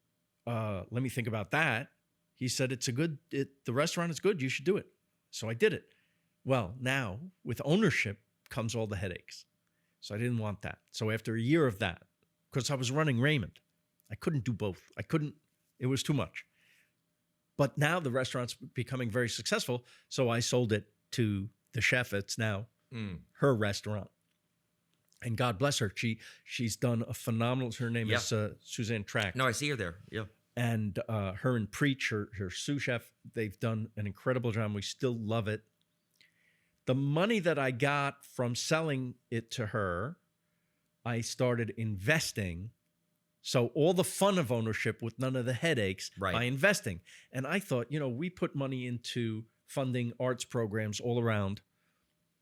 Let me think about that. He said, the restaurant is good. You should do it. So I did it. Well, now with ownership comes all the headaches. So I didn't want that. So after a year of that, because I was running Raymond, I couldn't do both. It was too much. But now the restaurant's becoming very successful. So I sold it to the chef. It's now her restaurant. And God bless her. She's done a phenomenal, her name is Suzanne Track.
No, I see her there. Yeah.
And her and Preach, her sous chef, they've done an incredible job. We still love it. The money that I got from selling it to her, I started investing. So all the fun of ownership with none of the headaches by investing. And I thought, we put money into funding arts programs all around,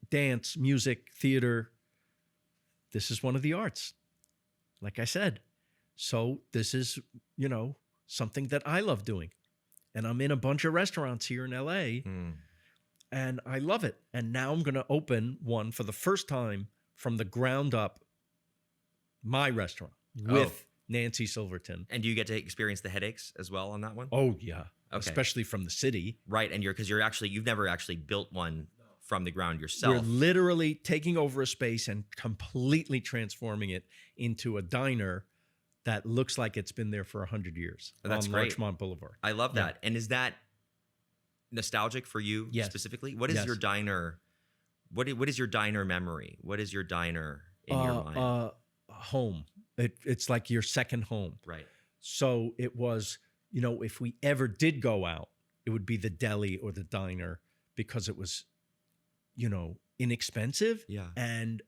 dance, music, theater. This is one of the arts, like I said. So this is, something that I love doing. And I'm in a bunch of restaurants here in LA and I love it. And now I'm going to open one for the first time from the ground up, my restaurant with Nancy Silverton.
And do you get to experience the headaches as well on that one?
Oh yeah.
Okay.
Especially from the city.
Right. And you've never actually built one from the ground yourself.
We're literally taking over a space and completely transforming it into a diner that looks like it's been there for 100 years
That's
on
great.
Larchmont Boulevard.
I love that. And is that nostalgic for you specifically? What is your diner? What is your diner memory? What is your diner in your mind?
Home. It's like your second home.
Right.
So it was, if we ever did go out, it would be the deli or the diner because it was, inexpensive.
Yeah.
And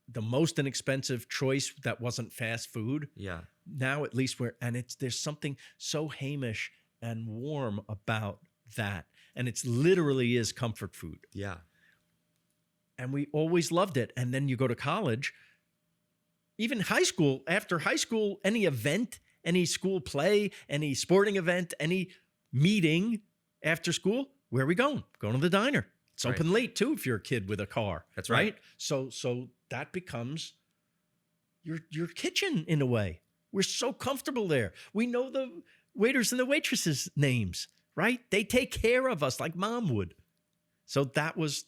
the most inexpensive choice that wasn't fast food.
Yeah.
Now at least there's something so Hamish and warm about that. And it's literally is comfort food.
Yeah.
And we always loved it. And then you go to college, even high school, after high school, any event, any school play, any sporting event, any meeting after school, where are we going? Going to the diner. It's open late too if you're a kid with a car.
That's right.
So that becomes your kitchen in a way. We're so comfortable there. We know the waiters and the waitresses' names, right? They take care of us like mom would. So that was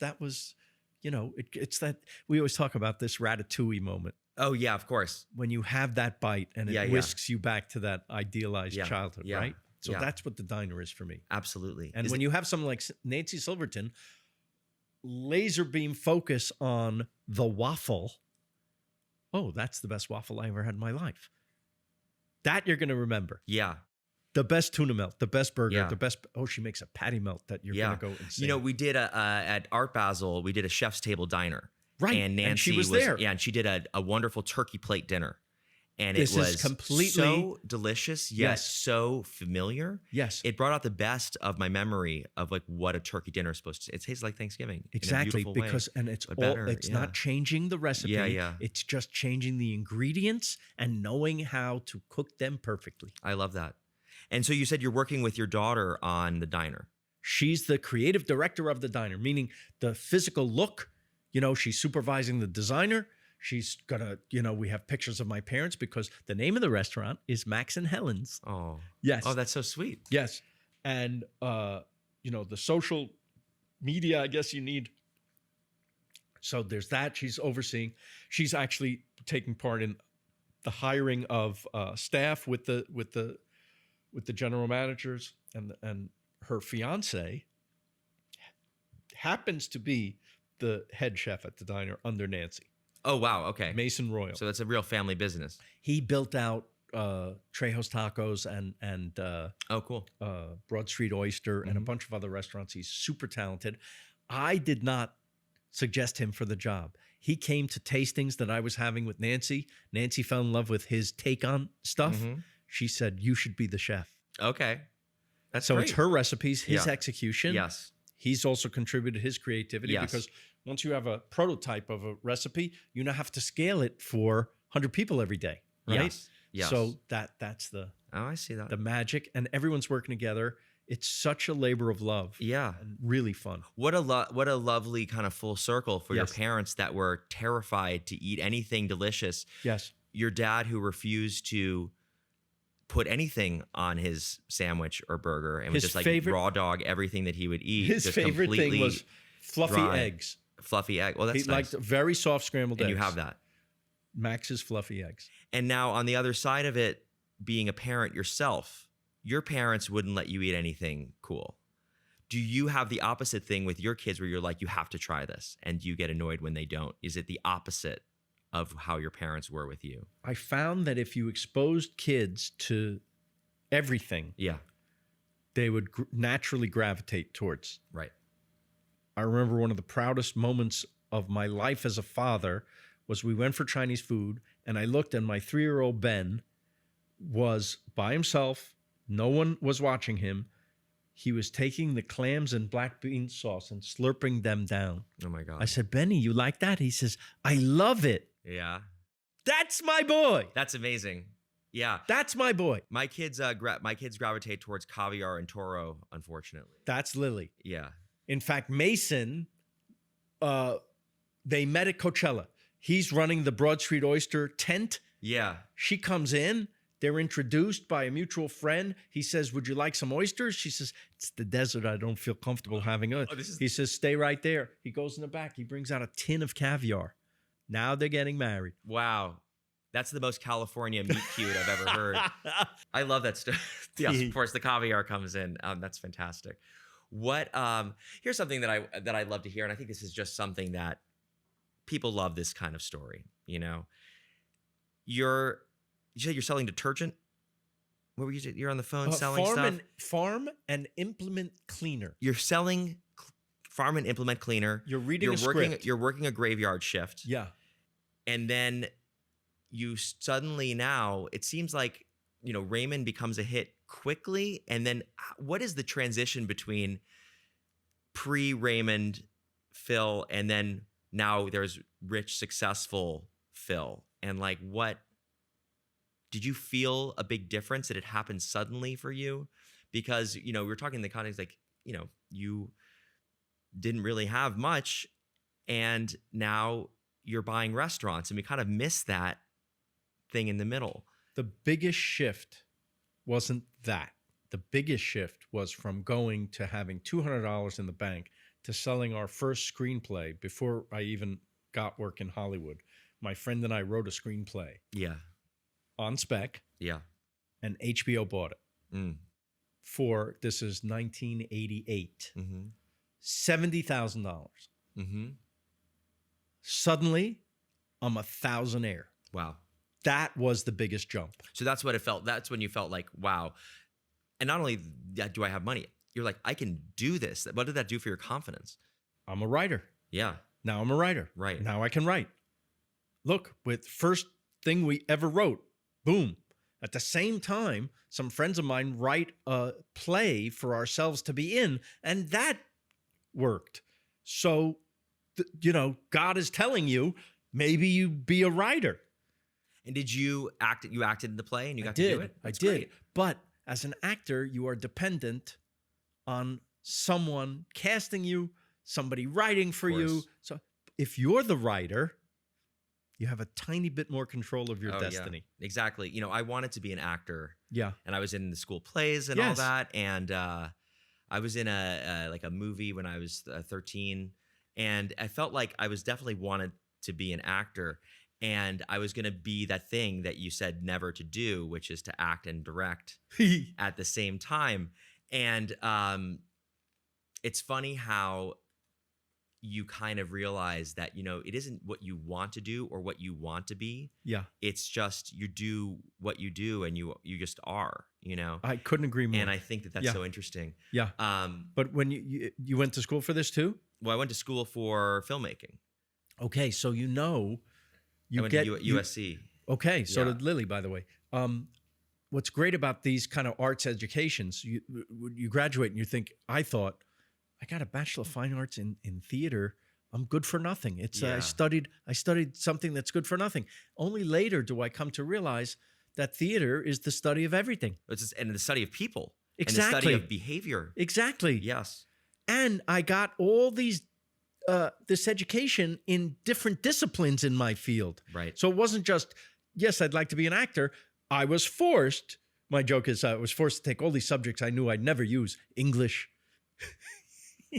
it's that we always talk about this ratatouille moment.
Oh yeah, of course.
When you have that bite and it whisks you back to that idealized childhood, right? So that's what the diner is for me.
Absolutely.
And when you have someone like Nancy Silverton, laser beam focus on the waffle. Oh, that's the best waffle I ever had in my life. That you're going to remember.
Yeah.
The best tuna melt, the best burger, the best. Oh, she makes a patty melt that you're going to go insane.
We did at Art Basel, we did a chef's table diner.
Right.
And Nancy
she was there.
Yeah. And she did a wonderful turkey plate dinner. And
this
it was
is completely
so delicious, yet so familiar.
Yes.
It brought out the best of my memory of like what a turkey dinner is supposed to. It tastes like Thanksgiving.
Exactly.
In a beautiful way.
And it's
better,
it's not changing the recipe.
Yeah.
It's just changing the ingredients and knowing how to cook them perfectly.
I love that. And so you said you're working with your daughter on the diner.
She's the creative director of the diner, meaning the physical look. She's supervising the designer. She's gonna, we have pictures of my parents because the name of the restaurant is Max and Helen's.
Oh,
yes.
Oh, that's so sweet.
Yes. And, the social media, I guess you need. So there's that she's overseeing. She's actually taking part in the hiring of staff with the general managers, and her fiance happens to be the head chef at the diner under Nancy.
Oh, wow. Okay.
Mason Royal.
So that's a real family business.
He built out Trejo's Tacos and
oh, cool.
Broad Street Oyster and a bunch of other restaurants. He's super talented. I did not suggest him for the job. He came to tastings that I was having with Nancy. Nancy fell in love with his take on stuff. She said, you should be the chef.
Okay. That's
so
great.
It's her recipes, his execution.
Yes.
He's also contributed his creativity because once you have a prototype of a recipe, you now have to scale it for 100 people every day, right?
Yes.
So that's the
I see that.
The magic, and everyone's working together. It's such a labor of love.
Yeah.
And really fun.
What a lovely kind of full circle for your parents that were terrified to eat anything delicious.
Yes.
Your dad who refused to put anything on his sandwich or burger and was just like raw dog everything that he would eat.
His
just
favorite thing was fluffy
dry.
eggs.
Fluffy egg. Well, that's
He
nice.
liked very soft scrambled
And
eggs.
you have that.
Max's fluffy eggs.
And now on the other side of it, being a parent yourself, your parents wouldn't let you eat anything cool. Do you have the opposite thing with your kids where you're like, you have to try this and you get annoyed when they don't? Is it the opposite of how your parents were with you?
I found that if you exposed kids to everything,
Yeah,
they would naturally gravitate towards.
right.
I remember one of the proudest moments of my life as a father was we went for Chinese food, and I looked, and my 3-year-old Ben was by himself. No one was watching him. He was taking the clams and black bean sauce and slurping them down.
Oh my God.
I said, Benny, you like that? He says, I love it.
Yeah,
That's my boy.
that's amazing. Yeah.
That's my boy.
My kids gravitate towards caviar and toro, unfortunately.
That's Lily.
Yeah.
In fact, Mason, they met at Coachella. He's running the Broad Street Oyster tent.
Yeah.
She comes in. They're introduced by a mutual friend. He says, would you like some oysters? She says, it's the desert. I don't feel comfortable having it. He says, stay right there. He goes in the back. He brings out a tin of caviar. Now they're getting married.
Wow. That's the most California meet cute I've ever heard. I love that stuff. Yes, of course, the caviar comes in. That's fantastic. What? Here's something that I love to hear, and I think this is just something that people love. This kind of story, you know. You said you're selling detergent. What were you? You're on the phone selling stuff.
Farm and implement cleaner.
You're selling farm and implement cleaner.
You're reading a
working.
script.
You're working a graveyard shift.
Yeah.
And then you suddenly now it seems like Raymond becomes a hit quickly, and then what is the transition between pre-Raymond Phil and then now there's rich successful Phil, and like what did you feel a big difference? Did it happen suddenly for you? Because we're talking in the context like you didn't really have much, and now you're buying restaurants, and we kind of miss that thing in the middle.
The biggest shift wasn't that. The biggest shift was from going to having $200 in the bank to selling our first screenplay before I even got work in Hollywood. My friend and I wrote a screenplay.
Yeah.
On spec.
Yeah.
And HBO bought it.
Mm.
For, this is 1988,
Mm-hmm.
$70,000.
Mm-hmm.
Suddenly, I'm a thousandaire.
Wow.
That was the biggest jump.
So that's what it felt. That's when you felt like, wow. And not only do I have money, you're like, I can do this. What did that do for your confidence?
I'm a writer.
Yeah.
Now I'm a writer.
Right.
Now I can write. Look, with first thing we ever wrote, boom. At the same time, some friends of mine write a play for ourselves to be in, and that worked. So, God is telling you, maybe you be a writer.
And did you act? You acted in the play, and you got to do it.
I did. But as an actor, you are dependent on someone casting you, somebody writing for you. So if you're the writer, you have a tiny bit more control of your destiny.
Yeah. Exactly. I wanted to be an actor.
Yeah.
And I was in the school plays and all that. And I was in a movie when I was 13. And I felt like I was definitely wanted to be an actor. And I was going to be that thing that you said never to do, which is to act and direct at the same time. And it's funny how you kind of realize that, it isn't what you want to do or what you want to be.
Yeah.
It's just you do what you do and you just are,
I couldn't agree more.
And I think that that's so interesting.
Yeah. But when you went to school for this too?
Well, I went to school for filmmaking.
Okay. So
I went to USC.
Okay. So did Lily, by the way. What's great about these kind of arts educations, you graduate and you think, I thought, I got a Bachelor of Fine Arts in theater. I'm good for nothing. I studied something that's good for nothing. Only later do I come to realize that theater is the study of everything.
And the study of people.
Exactly.
And the study of behavior.
Exactly.
Yes.
And I got all these this education in different disciplines in my field.
Right.
So it wasn't just, yes, I'd like to be an actor. I was forced. My joke is I was forced to take all these subjects I knew I'd never use. English.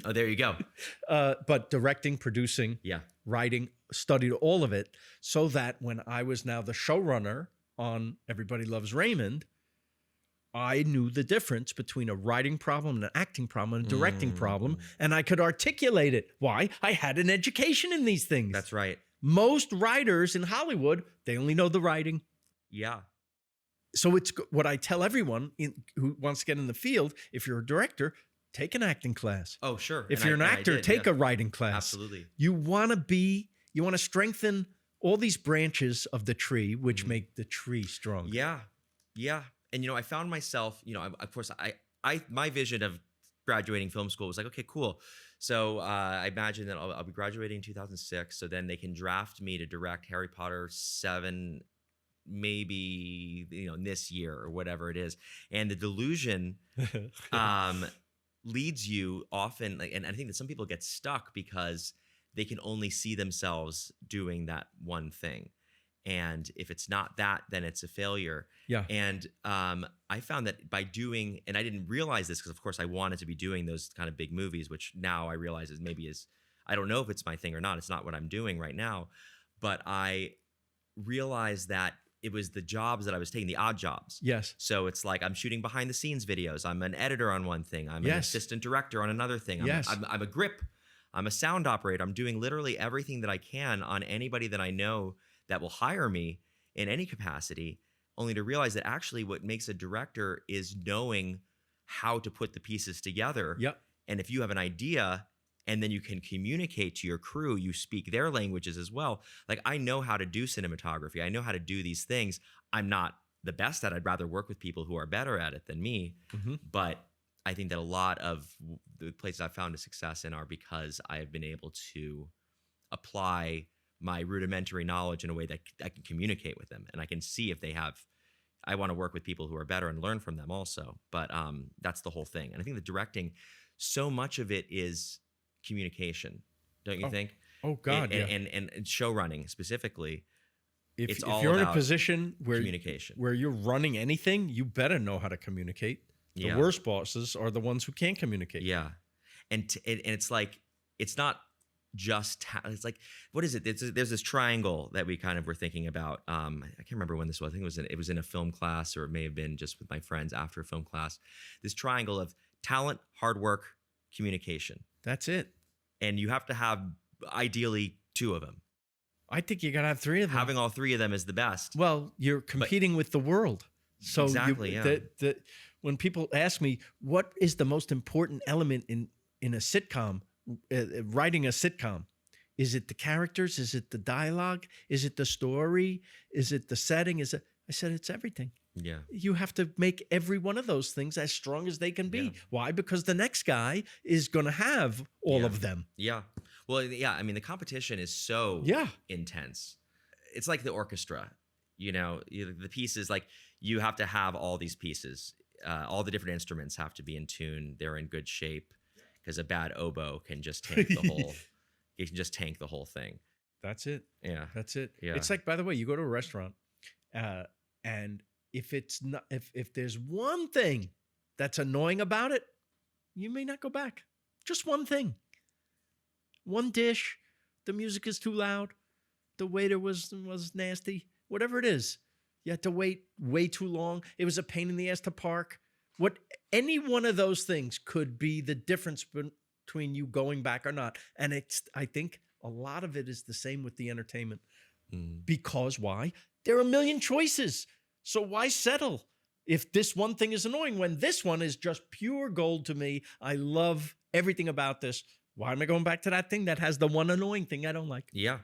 Oh, there you go.
But directing, producing,
Yeah.
writing, studied all of it so that when I was now the showrunner on Everybody Loves Raymond, I knew the difference between a writing problem, an acting problem, and a directing problem, and I could articulate it. Why? I had an education in these things.
That's right.
Most writers in Hollywood, they only know the writing.
Yeah.
So it's what I tell everyone who wants to get in the field. If you're a director, take an acting class.
Oh, sure.
If
And
you're an actor, take a writing class.
Absolutely.
You want to strengthen all these branches of the tree, which make the tree strong.
Yeah. Yeah. And, I found myself, of course, my vision of graduating film school was like, okay, cool. So I imagine that I'll be graduating in 2006. So then they can draft me to direct Harry Potter 7, maybe, this year or whatever it is. And the delusion leads you often, and I think that some people get stuck because they can only see themselves doing that one thing. And if it's not that, then it's a failure.
Yeah.
And I found that by doing, and I didn't realize this because, of course, I wanted to be doing those kind of big movies, which now I realize I don't know if it's my thing or not. It's not what I'm doing right now. But I realized that it was the jobs that I was taking, the odd jobs.
Yes.
So it's like I'm shooting behind the scenes videos. I'm an editor on one thing. I'm an assistant director on another thing. I'm a grip. I'm a sound operator. I'm doing literally everything that I can on anybody that I know that will hire me in any capacity, only to realize that actually what makes a director is knowing how to put the pieces together.
Yep.
And if you have an idea and then you can communicate to your crew, you speak their languages as well. Like, I know how to do cinematography. I know how to do these things. I'm not the best at it. I'd rather work with people who are better at it than me. Mm-hmm. But I think that a lot of the places I've found a success in are because I've been able to apply my rudimentary knowledge in a way that I can communicate with them, and I can see if I want to work with people who are better and learn from them also. But that's the whole thing. And I think the directing, so much of it is communication, don't you think?
Oh God,
and show running specifically.
If you're in a position where
communication,
where you're running anything, you better know how to communicate. The worst bosses are the ones who can't communicate.
Yeah, and it's like, it's not just it's like, what is it? There's this triangle that we kind of were thinking about. I can't remember when this was. I think it was in a film class, or it may have been just with my friends after a film class. This triangle of talent, hard work, communication.
That's it.
And you have to have ideally 2 of them.
I think you gotta have 3 of them.
Having all 3 of them is the best.
Well, you're competing with the world. So
exactly.
When people ask me what is the most important element in a sitcom, writing a sitcom, is it the characters? Is it the dialogue? Is it the story? Is it the setting? I said it's everything.
Yeah.
You have to make every one of those things as strong as they can be. Yeah. Why? Because the next guy is going to have all of them.
Yeah. Well, yeah. I mean, the competition is so intense. It's like the orchestra. The pieces, like, you have to have all these pieces. All the different instruments have to be in tune. They're in good shape. Because a bad oboe can just tank the whole. It can just tank the whole thing.
That's it.
Yeah,
that's it.
Yeah.
It's like, by the way, you go to a restaurant, and if it's not, if there's one thing that's annoying about it, you may not go back. Just one thing. One dish, the music is too loud, the waiter was nasty, whatever it is. You had to wait way too long. It was a pain in the ass to park. Any one of those things could be the difference between you going back or not. And I think a lot of it is the same with the entertainment. Because why? There are a million choices. So why settle if this one thing is annoying when this one is just pure gold to me? I love everything about this. Why am I going back to that thing that has the one annoying thing I don't like?
Yeah.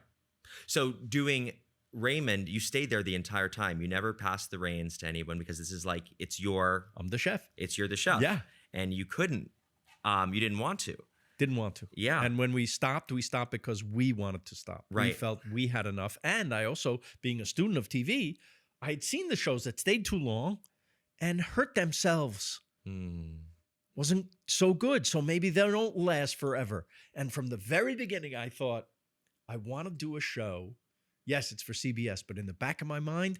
So doing Raymond, you stayed there the entire time. You never passed the reins to anyone because this is like, I'm
the chef.
You're the chef.
Yeah.
And you couldn't. You didn't want to.
Didn't want to.
Yeah.
And when we stopped because we wanted to stop.
Right.
We felt we had enough. And I also, being a student of TV, I had seen the shows that stayed too long and hurt themselves. Wasn't so good. So maybe they don't last forever. And from the very beginning, I thought, I want to do a show. Yes, it's for CBS, but in the back of my mind,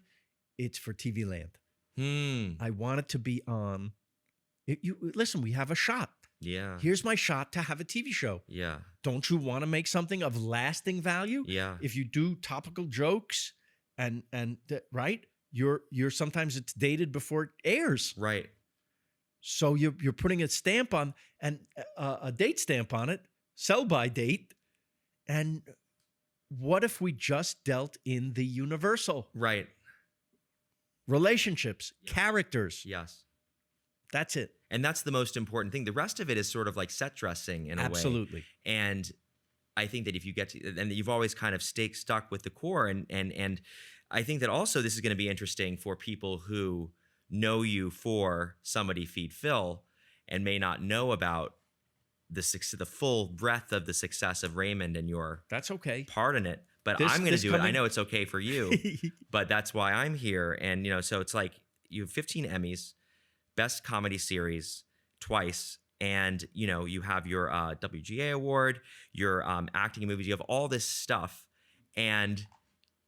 it's for TV Land. I want it to be on. Listen, we have a shot.
Yeah.
Here's my shot to have a TV show.
Yeah.
Don't you want to make something of lasting value?
Yeah.
If you do topical jokes right, you're sometimes it's dated before it airs.
Right.
So you're putting a stamp on and a date stamp on it, sell by date. And what if we just dealt in the universal?
Right.
Relationships,
Yes.
Characters.
Yes.
That's it.
And that's the most important thing. The rest of it is sort of like set dressing in a way.
Absolutely.
And I think that if you get to, and you've always kind of stuck with the core, and I think that also this is going to be interesting for people who know you for Somebody Feed Phil and may not know about the full breadth of the success of Raymond and your
That's okay.
part in it. But
This-
I'm going to
this
do it. I
coming-
know it's okay for you, but that's why I'm here. And so it's like you have 15 Emmys, Best Comedy Series twice. And, you have your WGA award, your acting in movies, you have all this stuff. And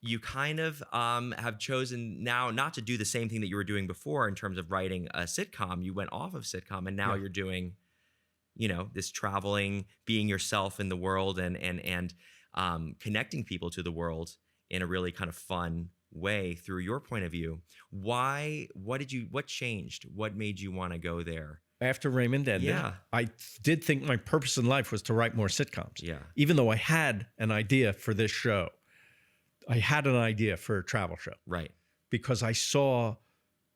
you kind of have chosen now not to do the same thing that you were doing before in terms of writing a sitcom. You went off of sitcom and now you're doing, this traveling, being yourself in the world and connecting people to the world in a really kind of fun way through your point of view. Why? What changed? What made you want to go there?
After Raymond ended,
Yeah.
I did think my purpose in life was to write more sitcoms.
Yeah.
Even though I had an idea for this show, I had an idea for a travel show
Right.
because I saw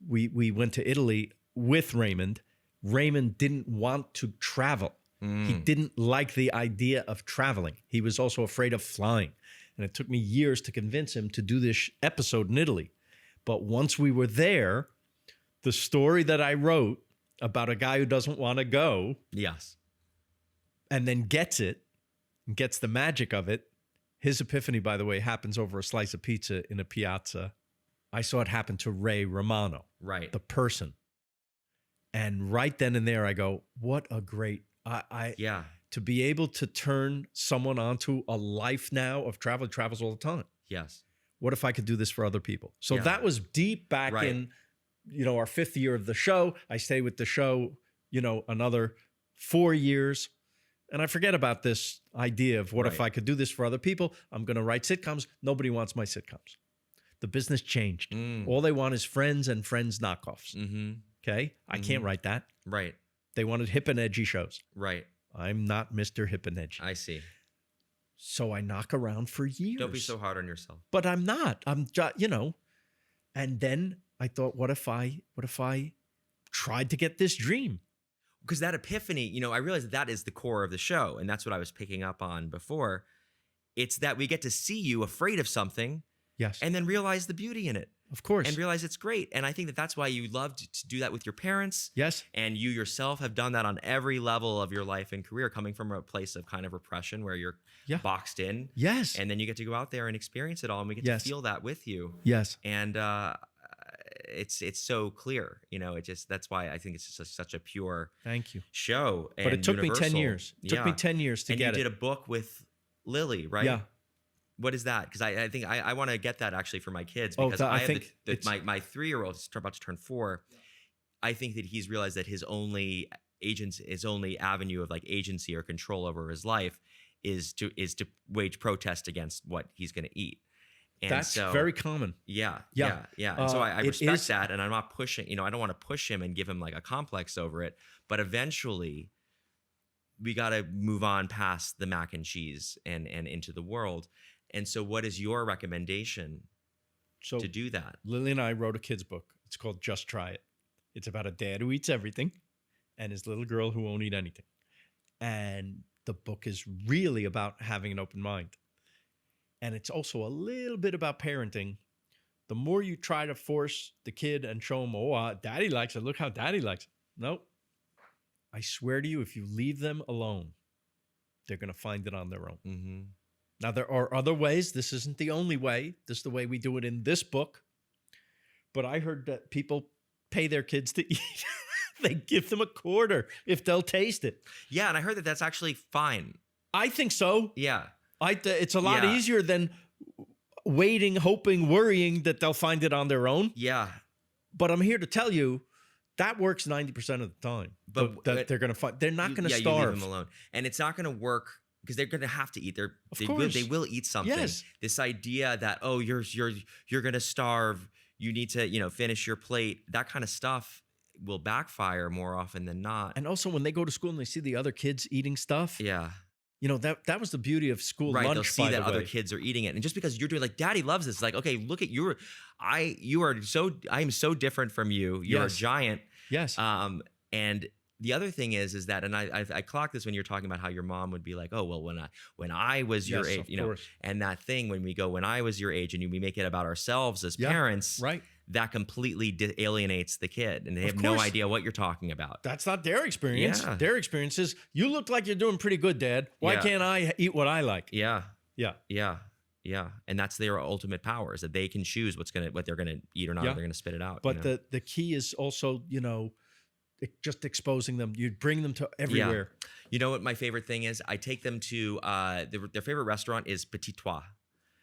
we went to Italy with Raymond. Raymond didn't want to travel. He didn't like the idea of traveling. He was also afraid of flying. And it took me years to convince him to do this episode in Italy. But once we were there, the story that I wrote about a guy who doesn't want to go
Yes.
and then gets it, and gets the magic of it. His epiphany, by the way, happens over a slice of pizza in a piazza. I saw it happen to Ray Romano,
Right.
the person. And right then and there, I go, what a great,
Yeah.
to be able to turn someone onto a life now of travel. He travels all the time.
Yes.
What if I could do this for other people? So
Yeah.
that was deep back
Right.
in, our 5th year of the show. I stayed with the show, another 4 years. And I forget about this idea of what if
Right.
I could do this for other people? I'm going to write sitcoms. Nobody wants my sitcoms. The business changed. All they want is friends and friends knockoffs.
Mm-hmm.
Okay? I can't write that.
Right.
They wanted hip and edgy shows.
Right.
I'm not Mr. Hip and Edgy.
I see.
So I knock around for years.
Don't be so hard on yourself.
But I'm not. I'm just, And then I thought, what if I tried to get this dream?
Because that epiphany, I realized that is the core of the show. And that's what I was picking up on before. It's that we get to see you afraid of something
Yes.
and then realize the beauty in it
Of course.
and realize it's great. And I think that that's why you loved to do that with your parents.
Yes.
And you yourself have done that on every level of your life and career, coming from a place of kind of repression where you're
Yeah.
boxed in.
Yes.
And then you get to go out there and experience it all. And we get
Yes.
to feel that with you.
Yes.
And it's so clear, that's why I think it's just such a pure
Thank you.
show.
But it took me 10
universal.
years. It took me 10 years to
and
get
you
it.
did a book with Lily, right?
Yeah.
What is that? Because I think I want to get that actually for my kids
Oh,
because
that- I
I have
think it's-
my 3-year-old is about to turn 4. I think that he's realized that his only avenue of like agency or control over his life is to wage protest against what he's going to eat. And
That's
so,
very common.
yeah.
Yeah.
And so I
it
respect
is-
that, and I'm not pushing. I don't want to push him and give him like a complex over it. But eventually, we got to move on past the mac and cheese and into the world. And so, what is your recommendation
So
to do that?
Lily and I wrote a kid's book. It's called Just Try It. It's about a dad who eats everything and his little girl who won't eat anything. And the book is really about having an open mind. And it's also a little bit about parenting. The more you try to force the kid and show him, daddy likes it. Look how daddy likes it. Nope. I swear to you, if you leave them alone, they're going to find it on their own.
Mm-hmm.
Now, there are other ways. This isn't the only way. This is the way we do it in this book. But I heard that people pay their kids to eat. They give them a quarter if they'll taste it.
Yeah, and I heard that that's actually fine.
I think so.
Yeah,
It's a lot
Yeah.
easier than waiting, hoping, worrying that they'll find it on their own.
yeah,
But I'm here to tell you, that works 90% of the time.
But
that they're going to find, they're not going to
You
starve.
leave them alone, and it's not going to work because they're going to have to eat. They will eat something.
Yes.
This idea that you're going to starve, you need to finish your plate. That kind of stuff will backfire more often than not.
And also when they go to school and they see the other kids eating stuff,
Yeah.
That was the beauty of school
Right,
lunch.
they'll see
by
that
the
other
way.
kids are eating it, and just because you're doing like, Daddy loves this, it's like, okay, look at you. I am so different from you. You're a giant.
Yes.
And the other thing is that, and I clocked this when you're talking about how your mom would be like, oh well, when I was your age, and that thing when we go when I was your age, and we make it about ourselves as parents,
right?
That completely alienates the kid, and they have no idea what you're talking about.
That's not their experience.
Yeah.
Their experience is, you look like you're doing pretty good, Dad. Why can't I eat what I like?
Yeah.
Yeah.
Yeah. Yeah. And that's their ultimate power, is that they can choose what they're gonna eat or not, or they're gonna spit it out.
But the key is also, just exposing them. You bring them to everywhere.
Yeah. You know what my favorite thing is? I take them to their favorite restaurant is Petit Trois.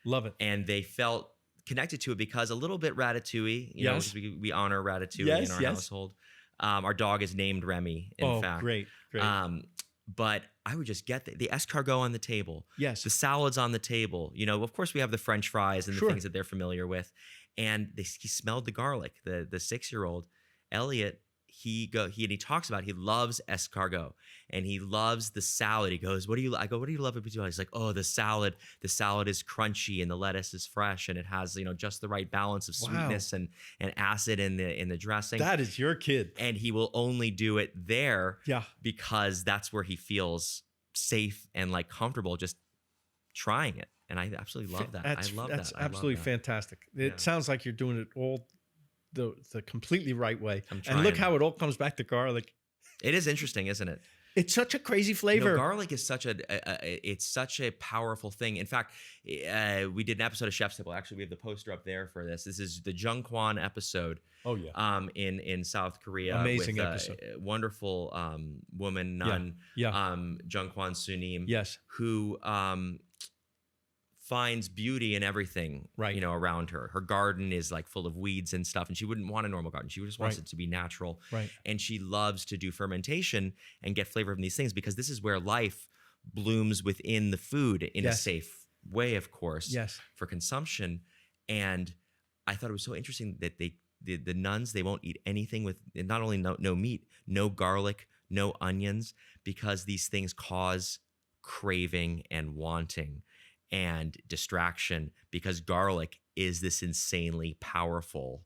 Love it.
And they felt connected to it because a little bit Ratatouille, you know, we honor Ratatouille in our household. Our dog is named Remy, in fact.
Great.
But I would just get the escargot on the table.
Yes.
The salads on the table. Of course we have the French fries and the things that they're familiar with. And he smelled the garlic. The 6-year-old, Elliot, he talks about, he loves escargot and he loves the salad. He goes, I go, what do you love about it? He's like, oh, the salad is crunchy and the lettuce is fresh and it has, just the right balance of sweetness and acid in the dressing.
That is your kid.
And he will only do it there because that's where he feels safe and like comfortable just trying it. And I absolutely love that.
That's absolutely fantastic. It sounds like you're doing it all the completely right way. And look how it all comes back to garlic.
It is interesting, isn't it?
It's such a crazy flavor.
Garlic is such a powerful thing. In fact, we did an episode of Chef's Table. Actually, we have the poster up there for this. This is the Jungkwan episode.
Oh yeah.
In South Korea.
Amazing
with
episode.
A wonderful woman, nun. Jungkwan Sunim.
Yes.
Who finds beauty in everything, around her. Her garden is like full of weeds and stuff, and she wouldn't want a normal garden. She just wants it to be natural.
Right.
And she loves to do fermentation and get flavor from these things because this is where life blooms within the food in a safe way, of course, for consumption. And I thought it was so interesting that the nuns, they won't eat anything with, not only no meat, no garlic, no onions, because these things cause craving and wanting and distraction, because garlic is this insanely powerful,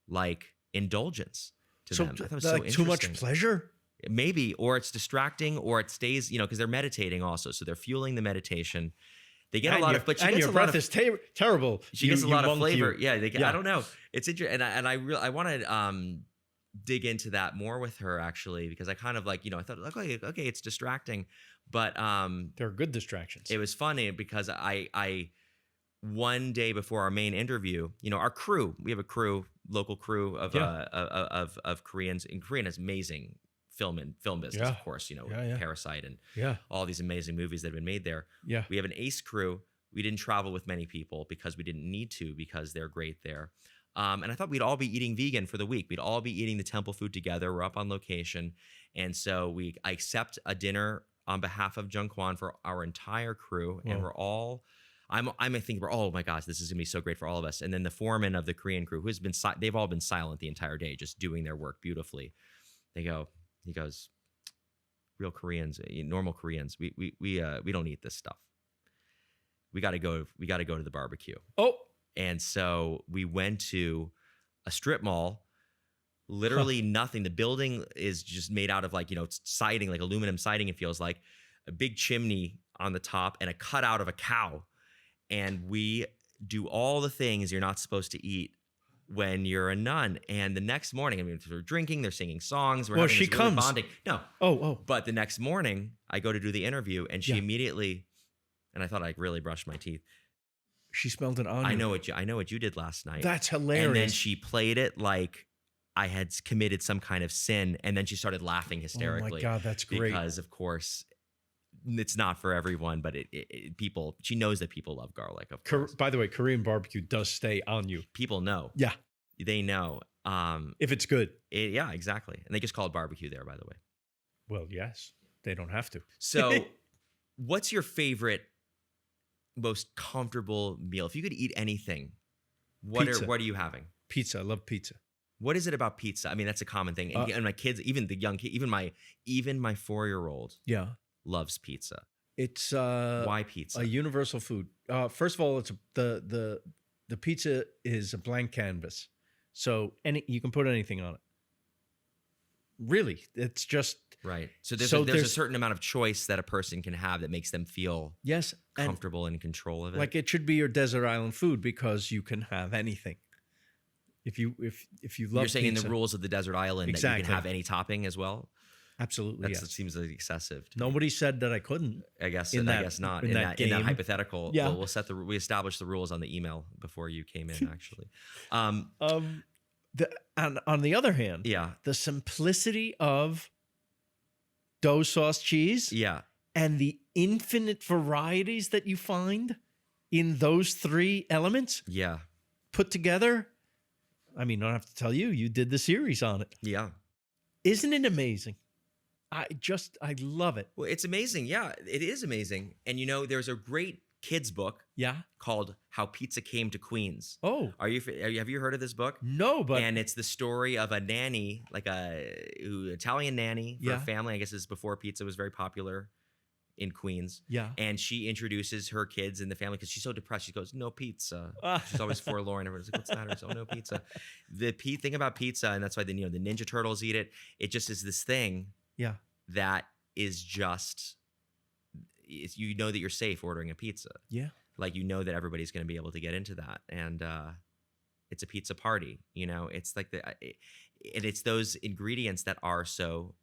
like, indulgence to them. I thought it was so
too much pleasure?
Maybe, or it's distracting, or it stays, because they're meditating also. So they're fueling the meditation. They get a lot of, but she
and
gets
your
a lot
breath
of,
is terrible.
She gets a lot of flavor.
You.
Yeah, I don't know. It's interesting, and I want to dig into that more with her, actually, because I kind of like, I thought, okay, it's distracting, but
there are good distractions.
It was funny because I one day before our main interview, our crew, we have a crew, local crew of Koreans, and Korean is amazing film business, of course, Parasite and all these amazing movies that have been made there. Yeah. We have an ace crew. We didn't travel with many people because we didn't need to, because they're great there. And I thought we'd all be eating vegan for the week. We'd all be eating the temple food together. We're up on location. And so I accept a dinner on behalf of Jungkwan for our entire crew. Whoa. And we're all, I'm thinking, oh my gosh, this is gonna be so great for all of us. And then the foreman of the Korean crew, they've all been silent the entire day, just doing their work beautifully. He goes, real Koreans, normal Koreans, we don't eat this stuff. We got to go to the barbecue.
Oh.
And so we went to a strip mall, literally nothing. The building is just made out of siding, like aluminum siding, it feels like, a big chimney on the top and a cutout of a cow. And we do all the things you're not supposed to eat when you're a nun. And the next morning, they're drinking, they're singing songs. We're having this really bonding. No.
Oh.
But the next morning, I go to do the interview, and she immediately, and I thought I really brushed my teeth.
She smelled an onion.
I know what you did last night.
That's hilarious.
And then she played it like I had committed some kind of sin, and then she started laughing hysterically.
Oh my God, that's great.
Because of course, it's not for everyone, but people. She knows that people love garlic. Of course.
By the way, Korean barbecue does stay on you.
People know.
Yeah,
they know.
If it's good.
Yeah, exactly. And they just call it barbecue there, by the way.
Well, yes. They don't have to.
So what's your favorite, most comfortable meal? If you could eat anything, what
Pizza.
are you having?
Pizza. I love pizza.
What is it about pizza? I mean, that's a common thing. And my kids, even the young kid, even my 4-year-old
Yeah.
loves pizza.
It's
Why pizza?
a universal food. First of all, it's the pizza is a blank canvas. So you can put anything on it. Really, it's just
right. So there's a certain amount of choice that a person can have that makes them feel comfortable and in control of it.
Like it should be your desert island food because you can have anything. If you love
you're saying
pizza,
in the rules of the desert island that you can have any topping as well.
Absolutely,
That seems like excessive.
Nobody said that I couldn't.
I guess not.
In that
hypothetical, we established the rules on the email before you came in. Actually,
and on the other hand, the simplicity of dough, sauce, cheese, and the infinite varieties that you find in those three elements, put together. I mean, I don't have to tell you, you did the series on it.
Yeah,
isn't it amazing? I love it.
Well, it's amazing. Yeah, it is amazing. And there's a great kids book called How Pizza Came to Queens.
Oh.
Have you heard of this book?
No, but
and it's the story of a nanny, like Italian nanny for a family. I guess this is before pizza was very popular in Queens.
Yeah.
And she introduces her kids in the family because she's so depressed. She goes, "No pizza." She's always forlorn. Everyone's like, "What's the matter?" So, "Oh, no pizza." The thing about pizza, and that's why the Ninja Turtles eat it. It just is this thing.
Yeah.
That is just, that you're safe ordering a pizza.
Yeah.
Like, that everybody's going to be able to get into that. And it's a pizza party, it's like and it's those ingredients that are so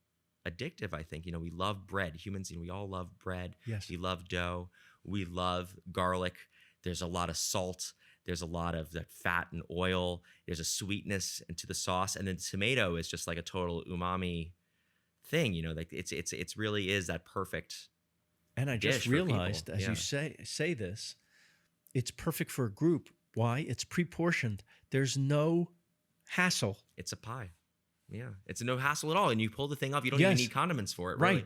addictive. I think, we love bread. Humans, we all love bread.
Yes.
We love dough. We love garlic. There's a lot of salt. There's a lot of fat and oil. There's a sweetness into the sauce. And then tomato is just like a total umami thing, like it's really is that perfect.
And I just realized as you say this, it's perfect for a group. Why? It's pre-portioned. There's no hassle.
It's a pie. Yeah, it's no hassle at all, and you pull the thing off. You don't even need condiments for it, really.
Right?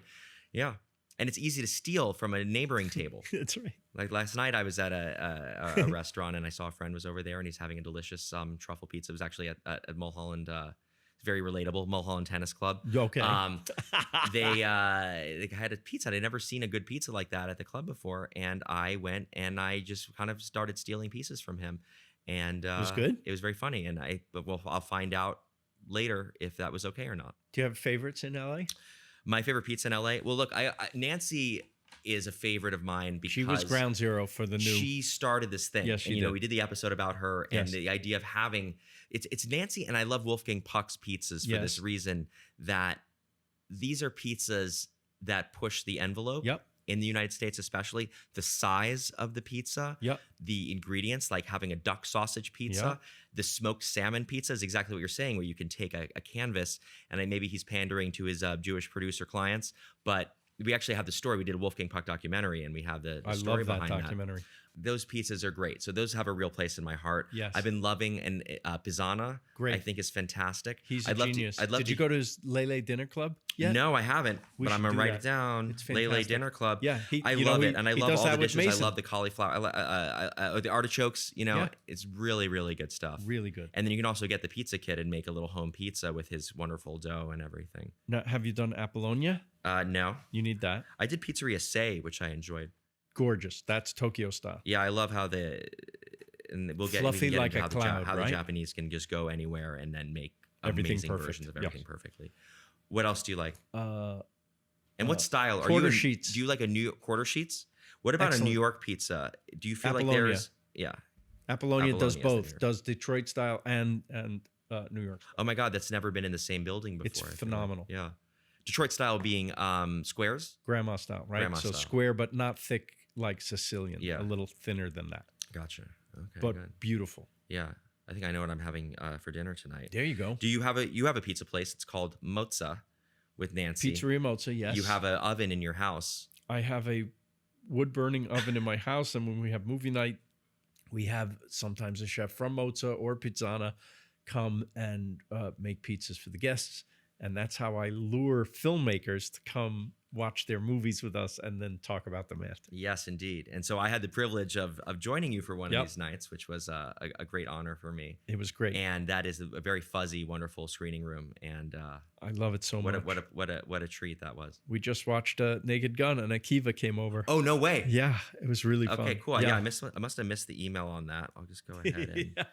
Yeah, and it's easy to steal from a neighboring table.
That's right.
Like last night, I was at a restaurant, and I saw a friend was over there, and he's having a delicious truffle pizza. It was actually at Mulholland. Very relatable, Mulholland Tennis Club.
Okay.
They had a pizza. I'd never seen a good pizza like that at the club before, and I went and I just kind of started stealing pieces from him, and
it was good.
It was very funny, and I'll find out later if that was okay or not.
Do you have favorites in LA?
My favorite pizza in LA. Well, look, Nancy is a favorite of mine because
she was ground zero for the new.
She started this thing.
Yes, she
and,
did.
We did the episode about her and the idea of having it's Nancy, and I love Wolfgang Puck's pizzas for this reason, that these are pizzas that push the envelope.
Yep.
In the United States, especially the size of the pizza, the ingredients, like having a duck sausage pizza, the smoked salmon pizza is exactly what you're saying, where you can take a canvas, and maybe he's pandering to his Jewish producer clients, but we actually have the story. We did a Wolfgang Puck documentary, and we have the story behind that.
I love that documentary.
Those pizzas are great. So those have a real place in my heart.
Yes.
I've been loving, and Pisana, I think, is fantastic.
He's a genius. Did you go to his Lele Dinner Club? Yeah.
No, I haven't, but I'm going to write it down.
It's fantastic.
Lele Dinner Club.
Yeah.
I love it, and I love all the dishes. I love the cauliflower, the artichokes, it's really, really good stuff.
Really good.
And then you can also get the pizza kit and make a little home pizza with his wonderful dough and everything.
Now, have you done Apollonia?
No.
You need that.
I did Pizzeria Sei, which I enjoyed.
Gorgeous. That's Tokyo style.
Yeah, I love how
fluffy like a cloud,
how the Japanese can just go anywhere and then make amazing versions of everything perfectly. What else do you like? And what style are you?
Quarter sheets.
Do you like a New York quarter sheets? What about a New York pizza? Do you feel
Apollonia.
like there's
Apollonia does both. Does Detroit style and New York.
Oh my God, that's never been in the same building before.
It's phenomenal.
Yeah. Detroit style being squares?
Grandma style, right?
Grandma style.
Square, but not thick like Sicilian.
Yeah.
A little thinner than that.
Gotcha. Okay.
But
good.
beautiful.
Yeah. I think I know what I'm having for dinner tonight.
There you go.
Do you have a pizza place? It's called Mozza with Nancy.
Pizzeria Mozza, yes.
You have an oven in your house.
I have a wood-burning oven in my house, and when we have movie night, we have sometimes a chef from Mozza or Pizzana come and make pizzas for the guests. And that's how I lure filmmakers to come watch their movies with us and then talk about them after.
Yes, indeed. And so I had the privilege of joining you for one
Yep.
of these nights, which was a great honor for me.
It was great.
And that is a very fuzzy, wonderful screening room. And
I love it so much.
what a treat that was.
We just watched Naked Gun and Akiva came over.
Oh, no way.
Yeah, it was really fun.
Okay, cool. Yeah, I must have missed the email on that. I'll just go ahead and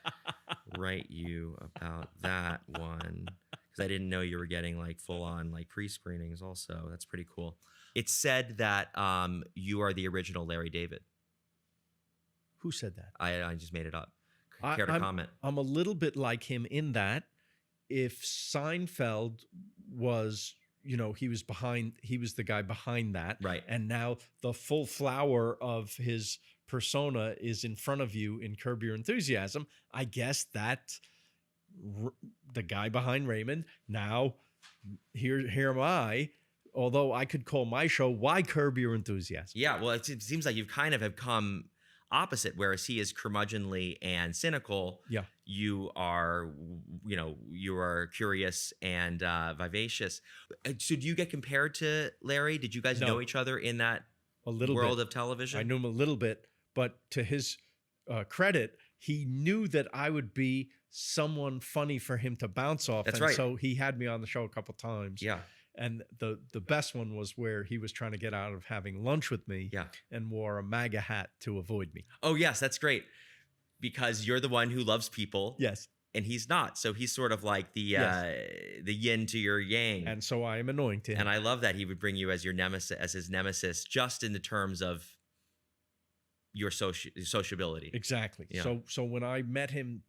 write you about that one, because I didn't know you were getting like full on like pre-screenings also. That's pretty cool. It said that you are the original Larry David.
Who said that?
I just made it up. Care to comment?
I'm a little bit like him in that if Seinfeld was, he was the guy behind that.
Right.
And now the full flower of his persona is in front of you in Curb Your Enthusiasm. I guess that the guy behind Raymond, now here am I, although I could call my show Why Curb Your Enthusiasm.
Yeah, well, it seems like you've kind of have come opposite, whereas he is curmudgeonly and cynical.
Yeah.
You are, you are curious and vivacious. So do you get compared to Larry? Did you guys know each other in that world of television?
I knew him a little bit, but to his credit, he knew that I would be someone funny for him to bounce off.
That's
and
right.
So he had me on the show a couple times.
Yeah.
And the best one was where he was trying to get out of having lunch with me and wore a MAGA hat to avoid me.
Oh, yes, that's great. Because you're the one who loves people.
Yes.
And he's not. So he's sort of like the yin to your yang.
And so I am annoying to him.
And I love that he would bring you as his nemesis, just in the terms of your sociability.
Exactly.
Yeah.
So when I met him,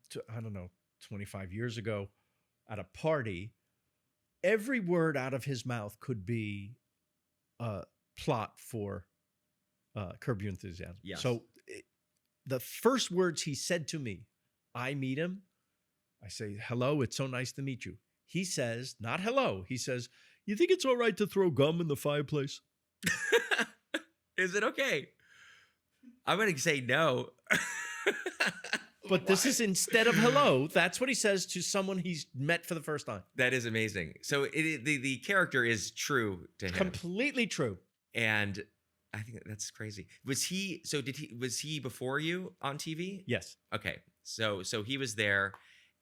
25 years ago at a party, every word out of his mouth could be a plot for Curb Your Enthusiasm.
Yes.
So the first words he said to me, I meet him. I say, hello, it's so nice to meet you. He says, not hello. He says, you think it's all right to throw gum in the fireplace?
Is it okay? I'm going to say no.
But this is instead of hello. That's what he says to someone he's met for the first time.
That is amazing. So the character is true to him.
Completely true.
And I think that's crazy. Was he before you on TV?
Yes.
Okay. So he was there,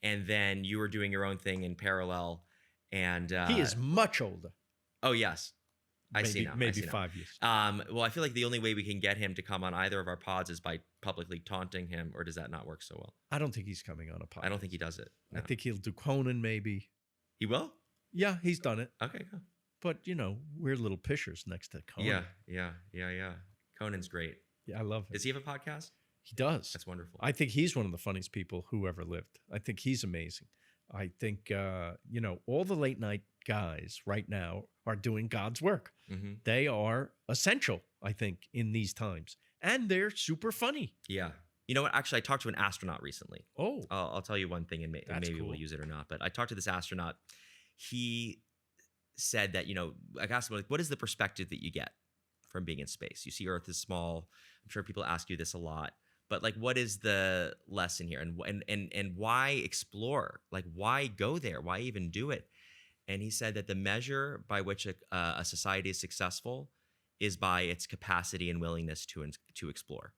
and then you were doing your own thing in parallel. And
he is much older.
Oh, yes. I see now.
Maybe 5 years.
Well, I feel like the only way we can get him to come on either of our pods is by publicly taunting him, or does that not work so well?
I don't think he's coming on a pod.
I don't think he does it. No.
I think he'll do Conan maybe.
He will?
Yeah, he's done it.
Okay, cool.
But, we're little pishers next to Conan.
Yeah. Conan's great.
Yeah, I love him.
Does he have a podcast?
He does.
That's wonderful.
I think he's one of the funniest people who ever lived. I think he's amazing. I think, all the late night guys right now are doing God's work.
Mm-hmm.
They are essential, I think, in these times. And they're super funny.
Yeah. You know what? Actually, I talked to an astronaut recently.
Oh.
I'll tell you one thing, and maybe
cool.
we'll use it or not. But I talked to this astronaut. He said that, I asked him, like, what is the perspective that you get from being in space? You see Earth is small. I'm sure people ask you this a lot. But like, what is the lesson here? And why explore? Like, why go there? Why even do it? And he said that the measure by which a society is successful is by its capacity and willingness to explore.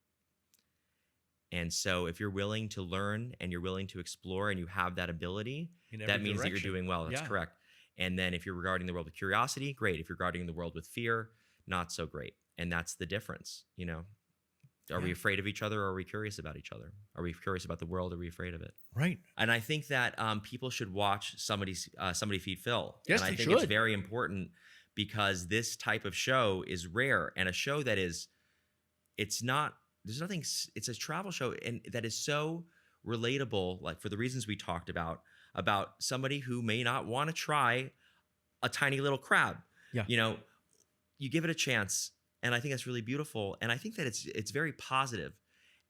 And so if you're willing to learn and you're willing to explore and you have that ability, that means that you're doing well. That's correct. And then if you're regarding the world with curiosity, great. If you're regarding the world with fear, not so great. And that's the difference, Are we afraid of each other, or are we curious about each other? Are we curious about the world, or are we afraid of it?
Right.
And I think that people should watch Somebody Feed Phil.
Yes,
and I
they
think
should.
It's very important, because this type of show is rare, and a show that is, it's a travel show, and that is so relatable, like for the reasons we talked about somebody who may not want to try a tiny little crab.
Yeah.
You give it a chance. And I think that's really beautiful. And I think that it's very positive.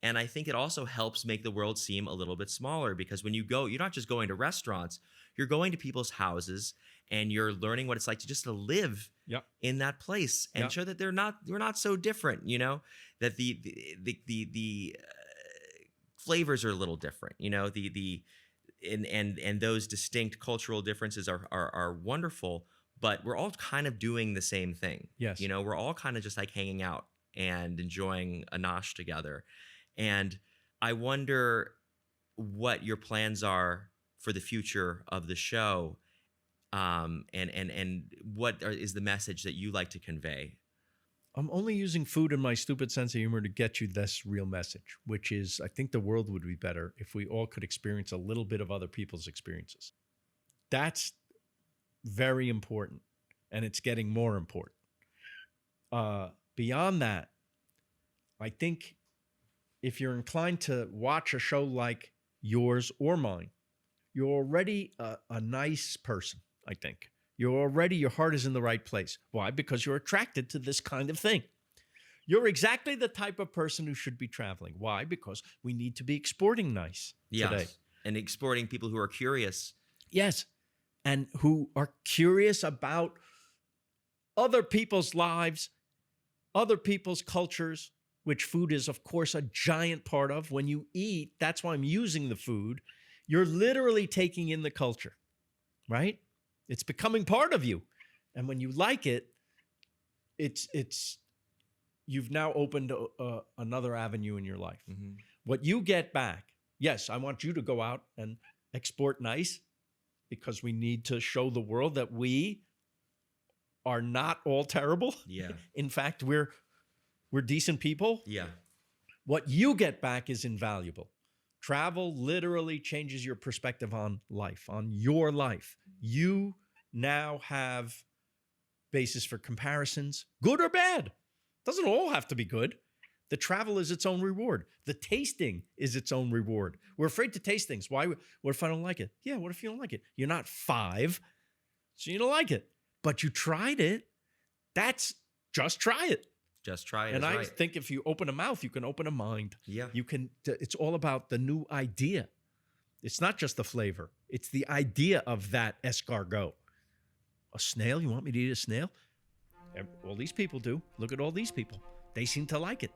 And I think it also helps make the world seem a little bit smaller, because when you go, you're not just going to restaurants, you're going to people's houses, and you're learning what it's like to live in that place, and show that we're not so different, that the flavors are a little different, and those distinct cultural differences are wonderful, but we're all kind of doing the same thing.
Yes.
You know, we're all kind of just like hanging out and enjoying a nosh together. And I wonder what your plans are for the future of the show, and what is the message that you like to convey?
I'm only using food and my stupid sense of humor to get you this real message, which is I think the world would be better if we all could experience a little bit of other people's experiences. That's very important, and it's getting more important. Beyond that, I think if you're inclined to watch a show like yours or mine, you're already a nice person, I think. Your heart is in the right place. Why? Because you're attracted to this kind of thing. You're exactly the type of person who should be traveling. Why? Because we need to be exporting nice today.
And exporting people who are curious.
Yes. And who are curious about other people's lives, other people's cultures, which food is, of course, a giant part of. When you eat, that's why I'm using the food. You're literally taking in the culture, right? It's becoming part of you. And when you like it, it's you've now opened another avenue in your life.
Mm-hmm.
What you get back, yes, I want you to go out and export nice, because we need to show the world that we are not all terrible.
Yeah.
In fact, we're decent people.
Yeah.
What you get back is invaluable. Travel literally changes your perspective on life, on your life. You now have basis for comparisons, good or bad. Doesn't all have to be good. The travel is its own reward. The tasting is its own reward. We're afraid to taste things. Why? What if I don't like it? Yeah, what if you don't like it? You're not 5, so you don't like it. But you tried it. Just try it.
Just try it.
And I think if you open a mouth, you can open a mind.
Yeah.
You can. It's all about the new idea. It's not just the flavor. It's the idea of that escargot. A snail? You want me to eat a snail? All these people do. Look at all these people. They seem to like it,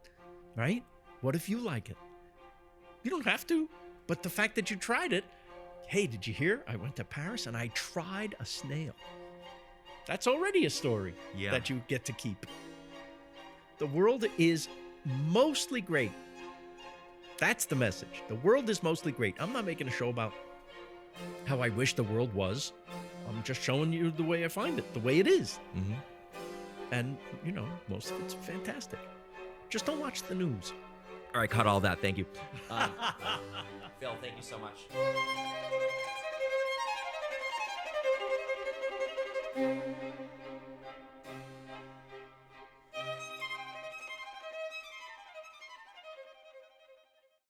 right? What if you like it? You don't have to. But the fact that you tried it, hey, did you hear? I went to Paris and I tried a snail. That's already a story that you get to keep. The world is mostly great. That's the message. The world is mostly great. I'm not making a show about how I wish the world was. I'm just showing you the way I find it, the way it is.
Mm-hmm.
And, most of it's fantastic. Just don't watch the news.
All right, cut all that. Thank you. Phil, thank you so much.